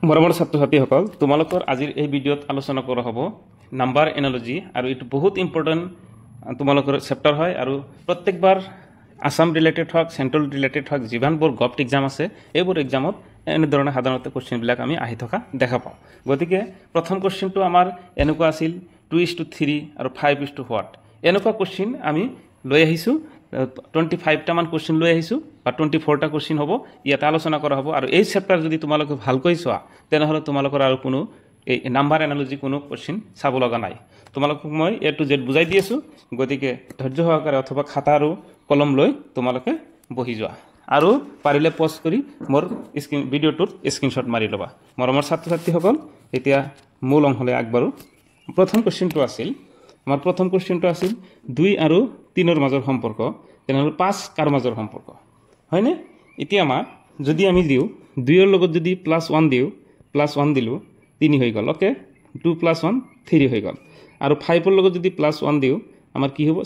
মৰমৰ ছাত্ৰ-ছাত্ৰীসকল তোমালোকৰ আজিৰ এই ভিডিঅ'ত আলোচনা কৰা হ'ব নাম্বাৰ এনালজি আৰু এটো বহুত ইম্পৰ্টেন্ট তোমালোকৰ চেপ্টাৰ হয় আৰু প্ৰত্যেকবাৰ আসাম ৰিলেটেড হক সেন্ট্ৰাল ৰিলেটেড হক যিমানবোৰ গভট এক্সাম আছে এইবোৰ এক্সামত এনে ধৰণৰ সাধাৰণতে কোশ্চেন বিলাক আমি আহি থকা দেখা পাওঁ গতিকে প্ৰথম কোশ্চেনটো আমাৰ এনেকুৱা আছিল 2:3 আৰু 5:what এনেকুৱা কোশ্চেন আমি লৈ আহিছো 25 টা মান কোশ্চেন লৈ আহিছো বা 24 টা কোশ্চেন হ'ব ইয়াত আলোচনা কৰা হ'ব আৰু এই চেপ্টাৰ যদি তোমালোকে ভালকৈ চোৱা তেনেহলে তোমালোকৰ আৰু কোনো এই নাম্বাৰ এনালজি কোনো কোশ্চেন চাব লগা নাই তোমালোকক মই A to Z বুজাই দি আছো গতিকে ধৈৰ্য সহকাৰে অথবা খাতা আৰু কলম লৈ তোমালোকে বহি যোৱা আৰু পাৰিলে পজ কৰি মোৰ স্ক্ৰিন ভিডিঅ'টোত স্ক্ৰিনশ্বট মাৰি লবা মৰমৰ ছাত্ৰ-ছাত্ৰীসকল এতিয়া মূল অংশলৈ আগবাঢ়ো প্ৰথম কোশ্চেনটো আছিল আমাৰ প্ৰথম কোশ্চেনটো আছিল 2 আৰু 3 ৰ মাজৰ সম্পৰ্ক তেনেহলে 5 কাৰ মাজৰ সম্পৰ্ক হয়নে এতিয়া আমাৰ যদি আমি দিও 2 ৰ লগত যদি +1 দিও +1 দিলু 3 হৈ গল ওকে 2 + 1 3 হৈ গল আৰু 5 ৰ লগত যদি +1 দিও আমাৰ কি হ'ব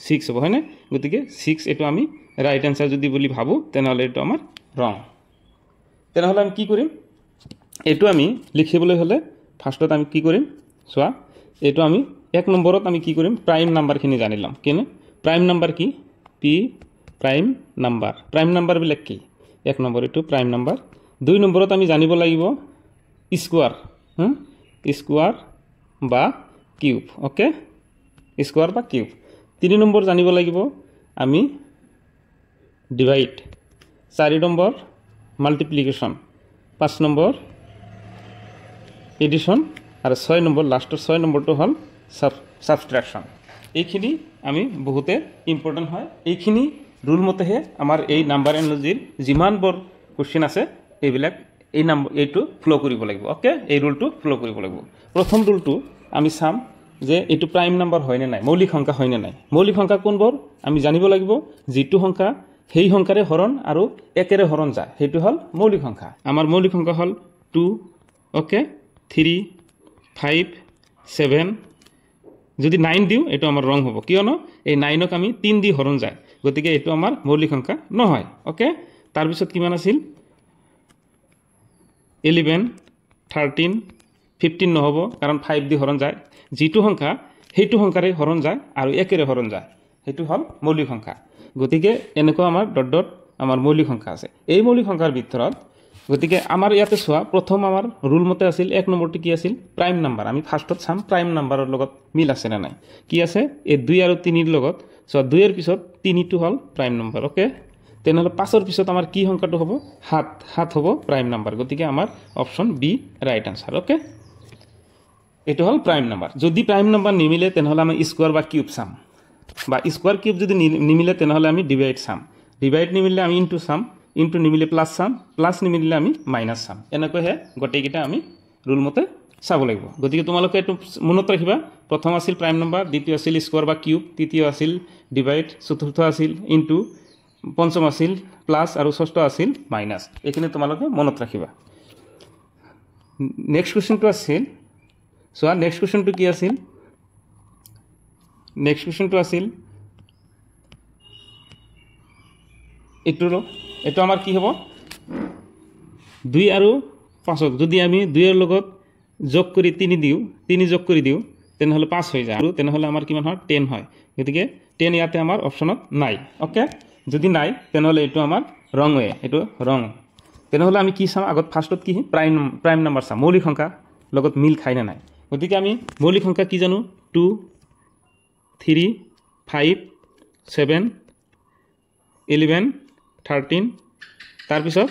6 হ'ব হয়নে গতিকে 6 এটো আমি রাইট আনসার যদি বলি ভাবো তেনেহলে এটো আমাৰ ৰং তেনেহলে আমি কি কৰিম এটো আমি লিখিবলৈ হলে ফাৰ্স্টত আমি কি কৰিম সোয়া এটো আমি এক নম্বৰত আমি কি কৰিম প্ৰাইম নাম্বাৰখিনি জানিলাম কেনে প্ৰাইম নাম্বাৰ কি পি প্ৰাইম নাম্বাৰ বিলাক কি এক নম্বৰ এটো প্ৰাইম নাম্বাৰ দুই নম্বৰত আমি জানিব লাগিব স্কোয়াৰ স্কোয়াৰ বা কিউব ওকে স্কোয়াৰ বা কিউব 3 নম্বৰ জানিব লাগিব আমি ডিভাইড 4 নম্বৰ মাল্টিপ্লিকেশন 5 নম্বৰ এডিশন আৰু 6 নম্বৰ লাষ্টৰ 6 নম্বৰটো হল সাবট্ৰাকশন এইখিনি আমি বহুতে ইম্পৰ্টেন্ট হয় এইখিনি ৰুল মতেহে আমাৰ এই নাম্বাৰ এনালজিৰ যিমানবোৰ কোশ্চেন আছে এইবিলাক এই নাম্বাৰ এইটো ফ্লো কৰিব লাগিব ওকে এই ৰুলটো ফ্লো কৰিব লাগিব প্ৰথম ৰুলটো আমি চাম যে এটো প্ৰাইম নাম্বাৰ হয় নে নাই মৌলিক সংখ্যা হয় নে নাই মৌলিক সংখ্যা কোনবোৰ আমি জানিব লাগিব যেটো সংখ্যা সেই সংখ্যাৰে হৰণ আৰু একেৰে হৰণ যায় হেতু হল মৌলিক সংখ্যা আমাৰ মৌলিক সংখ্যা হল 2 ওকে 3 5 7 যদি 9 দিও এটো আমাৰ ৰং হ'ব কিয়নো এই 9ক আমি 3 দি হৰণ যায় গতিকে এটো আমাৰ মৌলিক সংখ্যা নহয় ওকে তাৰ পিছত কিমান আছিল 11 13 15 নহব কাৰণ 5 দি হৰণ যায় যেটো সংখ্যা হেতু সংখ্যাৰে হৰণ যায় আৰু একেৰে হৰণ যায় হেতু হল মৌলিক সংখ্যা গতিকে এনেকুৱা আমাৰ ডট আমাৰ মৌলিক সংখ্যা আছে এই মৌলিক সংখ্যাৰ ভিতৰত গতিকে আমাৰ ইয়াতে সোয়া প্ৰথম আমাৰ ৰুল মতে আছিল এক নম্বৰটি কি আছিল প্ৰাইম নাম্বাৰ আমি ফাৰ্স্টত চাম প্ৰাইম নাম্বাৰৰ লগত মিল আছে না নাই কি আছে এই 2 আৰু 3 ৰ লগত সো 2 এৰ পিছত 3 টো হল প্ৰাইম নাম্বাৰ ওকে তেনেহলে 5 ৰ পিছত আমাৰ কি সংখ্যাটো হ'ব 7 হ'ব প্ৰাইম নাম্বাৰ গতিকে আমাৰ option b right answer okay এটো হল প্ৰাইম নাম্বাৰ যদি প্ৰাইম নাম্বাৰ নিমিলে তেনেহলে আমি স্কয়াৰ বা কিউব চাম বা স্কয়ার কিউব যদি নিমিলে তেনেহলে আমি ডিভাইড চাম ডিভাইড নিমিলে আমি ইনটু চাম ইনটু নিমিলে প্লাস চাম প্লাস নিমিলে আমি মাইনাস চাম এনেকৈ হে গটেকিটা আমি রুল মতে চাব লাগিব গতিকে তোমালোকে এটো মনত ৰাখিবা প্ৰথম আছিল প্ৰাইম নাম্বাৰ দ্বিতীয় আছিল স্কয়াৰ বা কিউব তৃতীয় আছিল ডিভাইড চতুৰ্থ আছিল ইনটু পঞ্চম আছিল প্লাস আৰু ষষ্ঠ আছিল মাইনাস এখানে তোমালোকে মনত ৰাখিবা নেক্সট কোশ্চেনটো আছিল সো নেক্সট কোশ্চেনটো কি আছিল নেক্সট কোশ্চেনটো আছিল এটো আমাৰ কি হ'ব 2 আৰু 5 যদি আমি 2 এৰ লগত যোগ কৰি 3 দিও 3 যোগ কৰি দিও তেনেহলে 5 হৈ যায় আৰু তেনেহলে আমাৰ কিমান হয় 10 হয় গতিকে 10 ইয়াতে আমাৰ অপচনত নাই ওকে যদি নাই তেনেহলে এটো আমাৰ ৰং হয় এটো ৰং তেনেহলে আমি কি চাম আগত ফাৰ্স্টত কি প্ৰাইম নাম্বাৰ চাম মৌলিক সংখ্যা লগত মিল খাই না নাই গতিকে আমি মৌলিক সংখ্যা কি জানো 2 3 5 7 11 13 তাৰ পিছত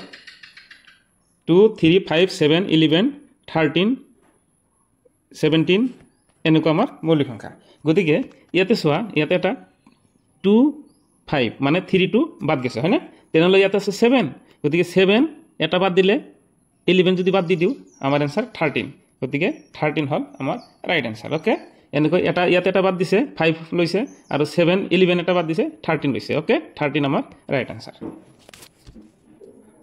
2 3 5 7 11 13 17 এনেকুৱা আমাৰ মৌলিক সংখ্যা গতিকে ইয়াতে সোয়া ইয়াতে এটা 2 5 মানে 3 টো বাদ গেছে হয়নে তেনেহলে ইয়াতে আছে 7 গতিকে 7 এটা বাদ দিলে 11 যদি বাদ দি দিও আমাৰ आंसर 13 গতিকে 13 হল আমাৰ রাইট आंसर ওকে এনেকৈ এটা ইয়াতে এটা বাদ দিছে 5 লৈছে আৰু 7 11 এটা বাদ দিছে 13 লৈছে ওকে 13 আমাৰ ৰাইট आंसर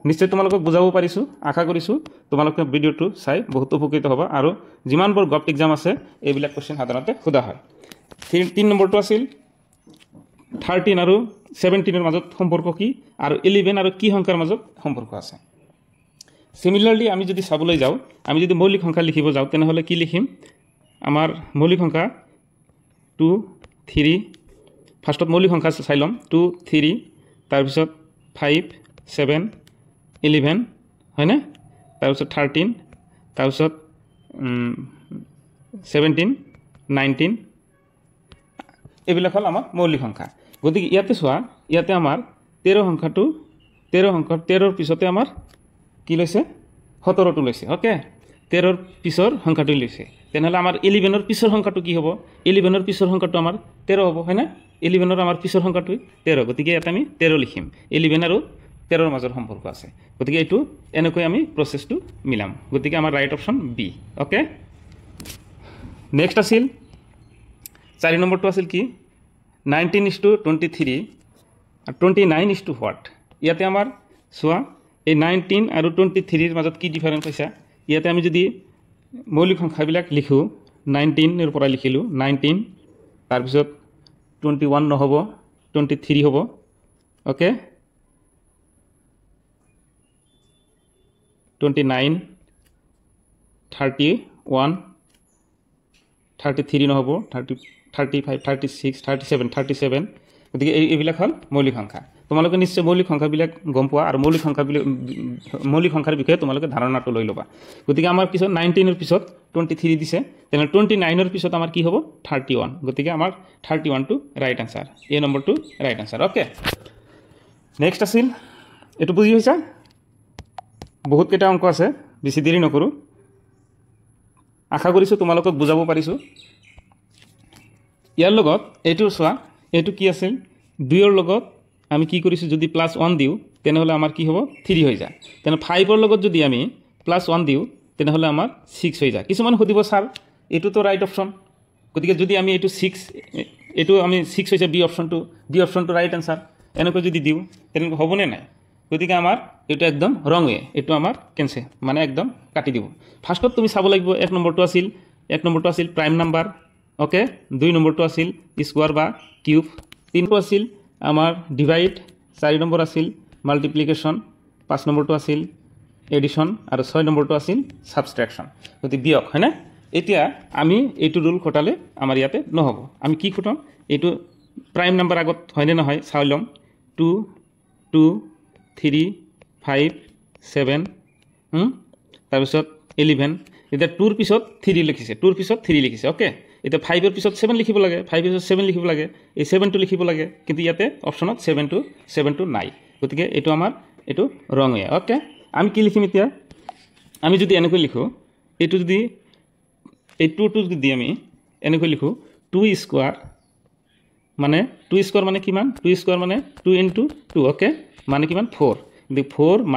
নিশ্চয় তোমালোকক বুজাব পাৰিছো আশা কৰিছো তোমালোকে ভিডিওটো চাই বহুত উপকৃত হ'বা আৰু যিমানবোৰ গভট এক্সাম আছে এইবিলাক কোশ্চেন সাধাৰণতে খুদা হয় 3 নম্বৰটো আছিল 13 আৰু 17 এৰ মাজত সম্পৰ্ক কি আৰু 11 আৰু কি সংখ্যাৰ মাজত সম্পৰ্ক আছে সিমিলাৰলি আমি যদি চাবলৈ যাওঁ আমি যদি মৌলিক সংখ্যা লিখিব যাওঁ তেনেহ'লে কি লিখিম আমাৰ মৌলিক সংখ্যা 2 3 ফাৰ্ষ্টত মৌলিক সংখ্যা চাই ল'ম 2 3 তাৰপিছত 5 7 11 হয়নে তাৰপিছত 13 তাৰপিছত 17 19 এইবিলাক হ'ল আমাৰ মৌলিক সংখ্যা গতিকে ইয়াতে চোৱা ইয়াতে আমাৰ 13 সংখ্যাটো 13ৰ পিছতে আমাৰ কি লৈছে 17টো লৈছে ওকে 13ৰ পিছৰ সংখ্যাটো লৈছে তেনেহ'লে আমাৰ 11ৰ পিছৰ সংখ্যাটো কি হ'ব 11ৰ পিছৰ সংখ্যাটো আমাৰ 13 হ'ব হয়নে 11ৰ আমাৰ পিছৰ সংখ্যাটো 13 গতিকে ইয়াত আমি 13 লিখিম 11 আৰু 13ৰ মাজৰ সম্পৰ্ক আছে গতিকে এইটো এনেকৈ আমি প্ৰচেছটো মিলাম গতিকে আমাৰ right option b okay next আছিল 4 নম্বৰটো আছিল কি 19:23 আৰু 29 হোৱাট ইয়াতে আমাৰ চোৱা এই 19 আৰু 23ৰ মাজত কি ডিফাৰেন্স হৈছে ইয়াতে আমি যদি মৌলিক সংখ্যাবিলাক লিখো 19ৰ পৰা লিখিলো 19 তাৰপিছত 21 নহব 23 হ'ব ওকে 29 31 33 নহব 30 35 36 37 37 গতিকে এইবিলাক হ'ল মৌলিক সংখ্যা তোমালোকে নিশ্চয় মৌলিক সংখ্যাবিলাক গম পোৱা আৰু মৌলিক সংখ্যাৰ বিষয়ে তোমালোকে ধাৰণাটো লৈ ল'বা গতিকে আমাৰ পিছত 19ৰ পিছত 23 দিছে তেনে 29ৰ পিছত আমাৰ কি হ'ব 31 গতিকে আমাৰ 31 টো ৰাইট আনসাৰ এই নম্বৰটো ৰাইট আনসাৰ ওকে নেক্সট আছিল এটো বুজি হৈছে বহুত কেইটা অংক আছে বেছি দেৰি নকৰো আশা কৰিছো তোমালোকক বুজাব পাৰিছো ইয়াৰ লগত এইটো চোৱা এইটো কি আছিল 2ৰ লগত আমি কি কৰিছো যদি +1 দিও তেনেহলে আমাৰ কি হ'ব 3 হৈ যায় তেনে 5ৰ লগত যদি আমি +1 দিও তেনেহলে আমাৰ 6 হৈ যায় কিছুমান হদিব স্যাৰ এটো তো ৰাইট অপচন গতিকে যদি আমি এটো 6 এটো আমি 6 হৈছে বি অপচনটো ৰাইট আনসাৰ এনেকৈ যদি দিও তেনে হ'বনে নাই গতিকে আমাৰ এটা একদম রং ওয়ে এটো আমার কেনসে মানে একদম কাটি দিব ফার্স্টত তুমি চাব লাগিব এক নম্বরটো আছিল প্রাইম নাম্বার ওকে 2 নম্বরটো আছিল স্কয়ার বা কিউব 3টো আছিল আমার ডিভাইড 4 নম্বৰ আছিল মাল্টিপ্লিকেশন 5 নম্বরটো আছিল এডিশন আর 6 নম্বরটো আছিল সাবট্রাকশন গতি বিয়োগ হয় না এতিয়া আমি এইটো রুল খটালে আমার ইয়াতে নহব আমি কি খটাম এইটো প্রাইম নাম্বার আগত হয় না নহয় চাইলম 2 2 3 5 7 তাৰপিছত 11 এটা 2ৰ পিছত 3 লিখিছে 2ৰ পিছত 3 লিখিছে ওকে এটা 5ৰ পিছত 7 লিখিব লাগে 5ৰ পিছত 7 লিখিব লাগে এই 7 টো লিখিব লাগে কিন্তু ইয়াতে অপচনত 7 টো নাই গতিকে এটো আমাৰ এটো রং হয় ওকে আমি কি লিখিম এতিয়া আমি যদি এনেকৈ লিখো এটো যদি এই 2 টো যদি আমি এনেকৈ লিখো 2 স্কয়ার মানে 2 স্কয়ার মানে কিমান 2 স্কয়ার মানে 2 * 2 ওকে মানে কিমান 4 কিন্তু 4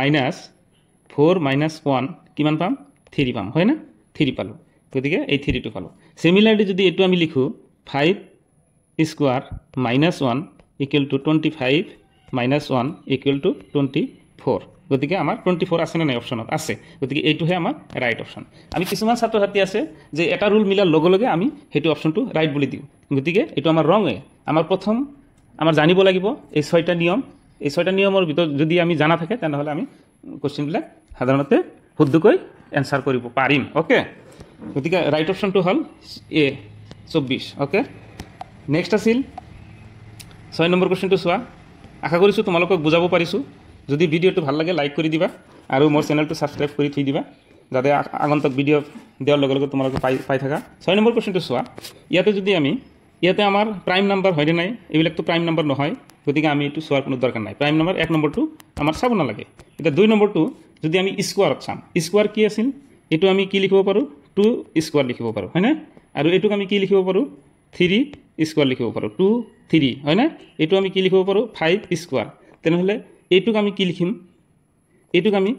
minus 1 কিমান পাম 3 পাম হয় না 3 পালো গতিকে এই 3 টো পালো সিমিলারলি যদি এটো আমি লিখো 5 square minus 1 equal to 25 minus 1 equal to 24 গতিকে আমাৰ 24 আছে না নাই অপচনত আছে গতিকে এইটোহে আমাৰ ৰাইট অপচন আমি কিছুমান ছাত্ৰছাত্ৰী আছে যে এটা ৰুল মিলাৰ লগে লগে আমি হেতু অপচনটো ৰাইট বুলি দিও গতিকে এটো আমাৰ ৰং হয় আমাৰ প্ৰথম আমাৰ জানিব লাগিব এই 6টা নিয়ম এই 6টা নিয়মৰ ভিতৰত যদি আমি জানা থাকে তেনেহলে আমি কোশ্চেনবিলাক সাধাৰণতে শুদ্ধকৈ এনসাৰ কৰিব পাৰিম ওকে গতিকে ৰাইট অপচনটো হল এ 24 ওকে নেক্সট আছিল 6 নম্বৰ কোশ্চেনটো চোৱা আশা কৰিছো তোমালোকক বুজাব পাৰিছো যদি ভিডিওটো ভাল লাগে লাইক কৰি দিবা আৰু মোৰ চেনেলটো সাবস্ক্ৰাইব কৰি থৈ দিবা যাতে আগন্তুক ভিডিও দেওয়াৰ লগে লগে তোমালোকে পাই থাকা 6 নম্বৰ কোশ্চেনটো চোৱা ইয়াতে যদি আমি ইয়াতে আমাৰ প্ৰাইম নাম্বাৰ হয় নাই এইবিলাক তো প্ৰাইম নাম্বাৰ নহয় গতিকে আমি এটো চোৱাৰ কোনো দৰকাৰ নাই প্ৰাইম নাম্বাৰ 1 নম্বৰটো আমাৰ চাব না লাগে এটা 2 নম্বৰটো যদি আমি স্কয়াৰত চাম স্কয়াৰ কি আছিল এটো আমি কি লিখিব পাৰো 2 স্কয়াৰ লিখিব পাৰো হয় না আৰু এটোক আমি কি লিখিব পাৰো 3 স্কয়াৰ লিখিব পাৰো 2 3 হয় না এটো আমি কি লিখিব পাৰো 5 স্কয়াৰ তেনেহলে এটোক আমি কি লিখিম এটোক আমি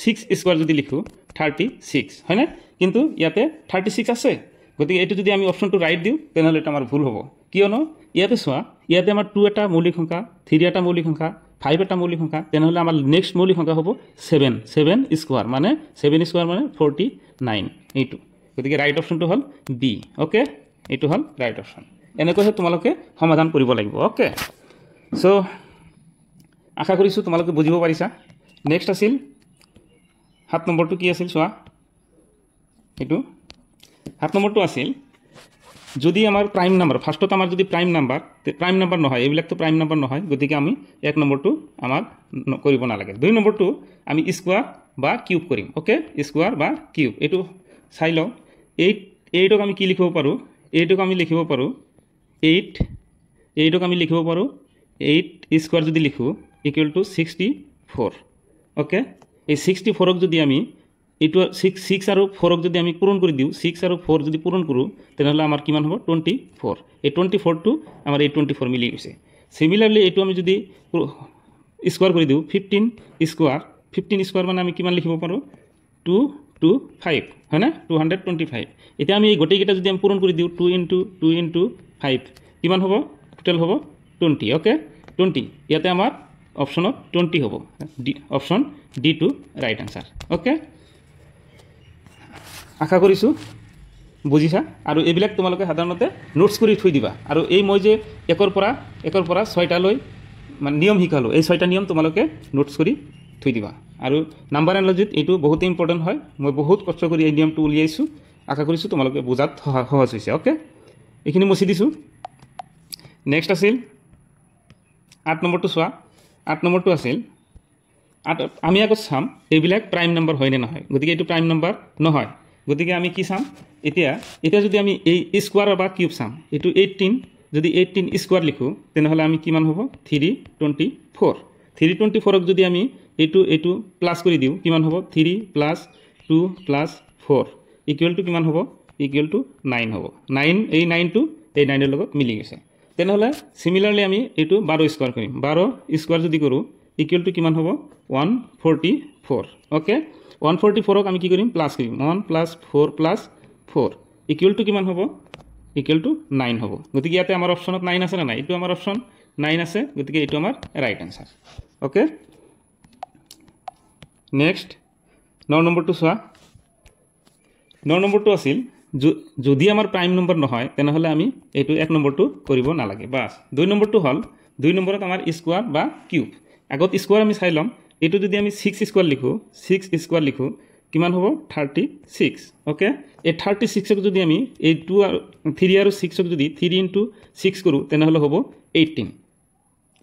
6 স্কয়াৰ যদি লিখো 36 হয় না কিন্তু ইয়াতে 36 আছে গতিকে এটো যদি আমি অপচনটো ৰাইট দিও তেনেহলে এটা আমাৰ ভুল হ'ব কিয়নো ইয়াতে চোৱা ইয়াতে আমাৰ 2 এটা মৌলিক সংখ্যা 3 এটা মৌলিক সংখ্যা 5 এটা মৌলিক সংখ্যা তেনেহলে আমাৰ নেক্সট মৌলিক সংখ্যা হ'ব 7 স্কয়াৰ মানে 7 স্কয়াৰ মানে 49 এইটো গতিকে ৰাইট অপচনটো হল বি ওকে এইটো হল ৰাইট অপচন এনেকৈ তোমালোকে সমাধান কৰিব লাগিব ওকে সো আশা কৰিছো তোমালোকে বুজিব পাৰিছা নেক্সট আছিল 7 নম্বৰটো কি আছিল চোৱা এইটো 7 নম্বৰটো আছিল যদি আমাৰ প্ৰাইম নাম্বাৰ ফাৰ্ষ্টত আমাৰ যদি প্ৰাইম নাম্বাৰ নহয় এইবিলাকতো প্ৰাইম নাম্বাৰ নহয় গতিকে আমি 1 নম্বৰটো আমাৰ কৰিব নালাগে 2 নম্বৰটো আমি স্কোয়াৰ বা কিউব কৰিম ওকে স্কোয়াৰ বা কিউব এইটো চাই লওঁ 8ক আমি কি লিখিব পাৰোঁ 8ক আমি লিখিব পাৰোঁ 8ক আমি লিখিব পাৰোঁ 8 স্কোয়াৰ যদি লিখো ইকুৱেল টু 64 ওকে এই 64ক যদি আমি এইটো 6 আৰু 4ক যদি আমি পূৰণ কৰি দিওঁ 6 আৰু 4 যদি পূৰণ কৰোঁ তেনেহ'লে আমাৰ কিমান হ'ব 24 এই 24টো আমাৰ এই 24 মিলি গৈছে সিমিলাৰলি এইটো আমি যদি স্কোয়াৰ কৰি দিওঁ 15 স্কোয়াৰ মানে আমি কিমান লিখিব পাৰোঁ 225 হয় না 225 এতিয়া আমি এই গোটেইকেইটা যদি আমি পূৰণ কৰি দিওঁ 2 into 5 কিমান হ'ব টোটাল হ'ব 20 ওকে 20 ইয়াতে আমাৰ অপশনত 20 হ'ব option d to right answer okay আশা কৰিছোঁ বুজিছা আৰু এইবিলাক তোমালোকে সাধাৰণতে নোটছ কৰি থৈ দিবা আৰু এই মই যে একৰ পৰা 6টালৈ মানে নিয়ম শিকালোঁ এই 6টা নিয়ম তোমালোকে নোটছ কৰি থৈ দিবা আৰু নাম্বাৰ এনালজিত এইটো বহুত ইম্পৰ্টেণ্ট হয় মই বহুত কষ্ট কৰি এই নিয়মটো উলিয়াইছোঁ আশা কৰিছোঁ তোমালোকে বুজাত সহজ হৈছে ওকে এইখিনি মুছি দিছোঁ নেক্সট আছিল 8 নম্বৰটো চোৱা 8 নম্বৰটো আছিল আমি আগত চাম এইবিলাক প্ৰাইম নাম্বাৰ হয় নে নহয় গতিকে এইটো প্ৰাইম নাম্বাৰ নহয় গতিকে আমি কি চাম এতিয়া যদি আমি এই স্কোয়াৰ বা কিউব চাম এইটো 18 যদি 18 স্কোয়াৰ লিখো তেনেহ'লে আমি কিমান হ'ব 324ক যদি আমি এইটো প্লাছ কৰি দিওঁ কিমান হ'ব 3 + 2 + 4 ইকুৱেল টু কিমান হ'ব ইকুৱেল টু 9 হ'ব 9 এই 9টো এই 9ৰ লগত মিলি গৈছে তেনেহ'লে সিমিলাৰলি আমি এইটো 12 স্কোয়াৰ কৰিম 12 স্কোয়াৰ যদি কৰোঁ ইকুৱেল টু কিমান হ'ব 144 ওকে 144ক আমি কি কৰিম প্লাছ কৰিম 1 + 4 + 4 ইকুৱেল টু কিমান হ'ব ইকুৱেল টু 9 হ'ব গতিকে ইয়াতে আমাৰ অপশনত 9 আছে না নাই এইটো আমাৰ অপশন 9 আছে গতিকে এইটো আমাৰ ৰাইট আনসাৰ ওকে নেক্সট 9 নম্বৰটো চোৱা 9 নম্বৰটো আছিল যদি আমাৰ প্ৰাইম নম্বৰ নহয় তেনেহ'লে আমি এইটো 1 নম্বৰটো কৰিব নালাগে বাস 2 নম্বৰটো হ'ল 2 নম্বৰত আমাৰ স্কোয়াৰ বা কিউব আগত স্কোয়াৰ আমি চাই ল'ম এইটো যদি আমি 6 স্কোয়াৰ লিখো কিমান হ'ব 36 ওকে এই 36ক যদি আমি এই 2 আৰু 3 আৰু 6ক যদি 3 * 6 কৰোঁ তেনেহ'লে হ'ব 18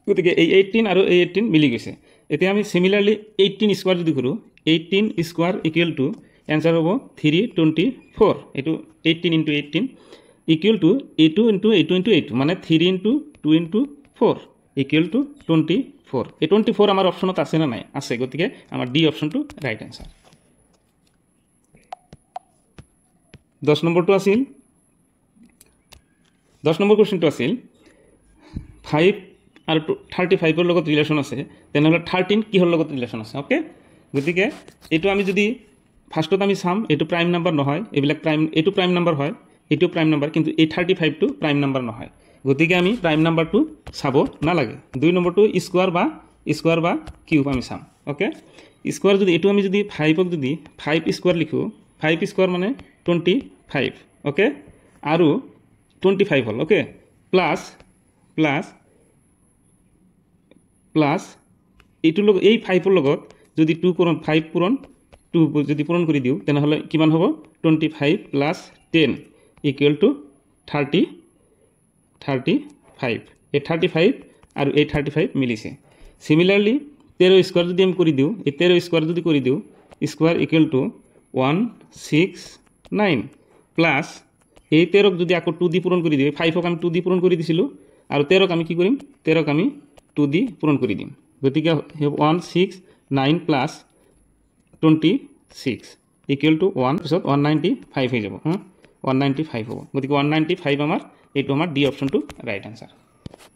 গতিকে এই 18 আৰু এই 18 মিলি গৈছে এতিয়া আমি সিমিলাৰলি 18 স্কোয়াৰ যদি কৰোঁ 18 স্কোয়াৰ ইকুৱেল টু এনসাৰ হ'ব 324 এইটো 18 * 18 ইকুৱেল টু 8 মানে 3 * 2 * 4 ইকুৱেল টু 24 এই 24 আমাৰ অপশনত আছে না নাই আছে গতিকে আমাৰ ডি অপশনটো ৰাইট আনসাৰ 10 নম্বৰটো আছিল 10 নম্বৰ কোৱেশ্চনটো আছিল 5 আৰু 35ৰ লগত ৰিলেশ্যন আছে তেনেহ'লে 13 কিহৰ লগত ৰিলেশ্যন আছে ওকে গতিকে এইটো আমি যদি ফাৰ্ষ্টত আমি চাম এইটো প্ৰাইম নাম্বাৰ নহয় এইটো প্ৰাইম নাম্বাৰ হয় এইটো প্ৰাইম নাম্বাৰ কিন্তু এই 35টো প্ৰাইম নাম্বাৰ নহয় গতিকে আমি প্ৰাইম নাম্বাৰটো চাব নালাগে 2 নম্বৰটো স্কোয়াৰ বা কিউব আমি চাম ওকে স্কোয়াৰ যদি এইটো আমি যদি 5ক যদি 5 স্কোয়াৰ লিখো 5 স্কোয়াৰ মানে 25 ওকে আৰু 25 হ'ল ওকে প্লাছ এইটো লগত এই 5ৰ লগত যদি 5 পূৰণ 2 যদি পূৰণ কৰি দিওঁ তেনেহ'লে কিমান হ'ব 25 + 10 ইকুৱেল টু 35 এই 35 আৰু এই 35 মিলিছে সিমিলাৰলি 13 স্কোয়াৰ যদি আমি কৰি দিওঁ এই 13 স্কোয়াৰ যদি কৰি দিওঁ স্কোয়াৰ ইকুৱেল টু 169 প্লাছ এই 13ক যদি আকৌ 2 দি পূৰণ কৰি দিওঁ 5ক আমি 2 দি পূৰণ কৰি দিছিলোঁ আৰু 13ক আমি কি কৰিম 13ক আমি 2 দি পূৰণ কৰি দিম গতিকে 169 প্লাছ 26 ইকুৱেল টু 1 পিছত 195 হৈ যাব 195 হ'ব গতিকে 195 আমাৰ এইটো আমাৰ ডি অপশনটো ৰাইট আনসাৰ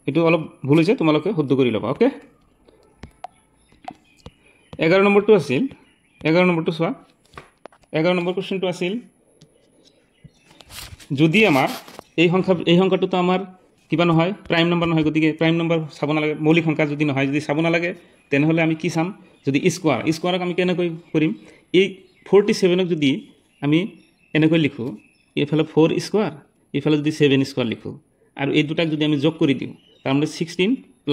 এইটো অলপ ভুল হৈছে তোমালোকে শুদ্ধ কৰি ল'বা ওকে 11 নম্বৰটো আছিল 11 নম্বৰটো চোৱা 11 নম্বৰ কোৱেশ্চনটো আছিল যদি আমাৰ এই সংখ্যাটো আমাৰ কিবা নহয় প্ৰাইম নাম্বাৰ নহয় গতিকে প্ৰাইম নাম্বাৰ চাব নালাগে মৌলিক সংখ্যা যদি নহয় যদি চাব নালাগে তেনেহ'লে আমি কি চাম যদি স্কোয়াৰক আমি কেনেকৈ কৰিম এই 47ক যদি আমি এনেকৈ লিখোঁ এইফালে 4 স্কোয়াৰ এইফালে যদি 7 স্কোয়াৰ লিখোঁ আৰু এই দুটাক যদি আমি যোগ কৰি দিওঁ তাৰমানে 16 +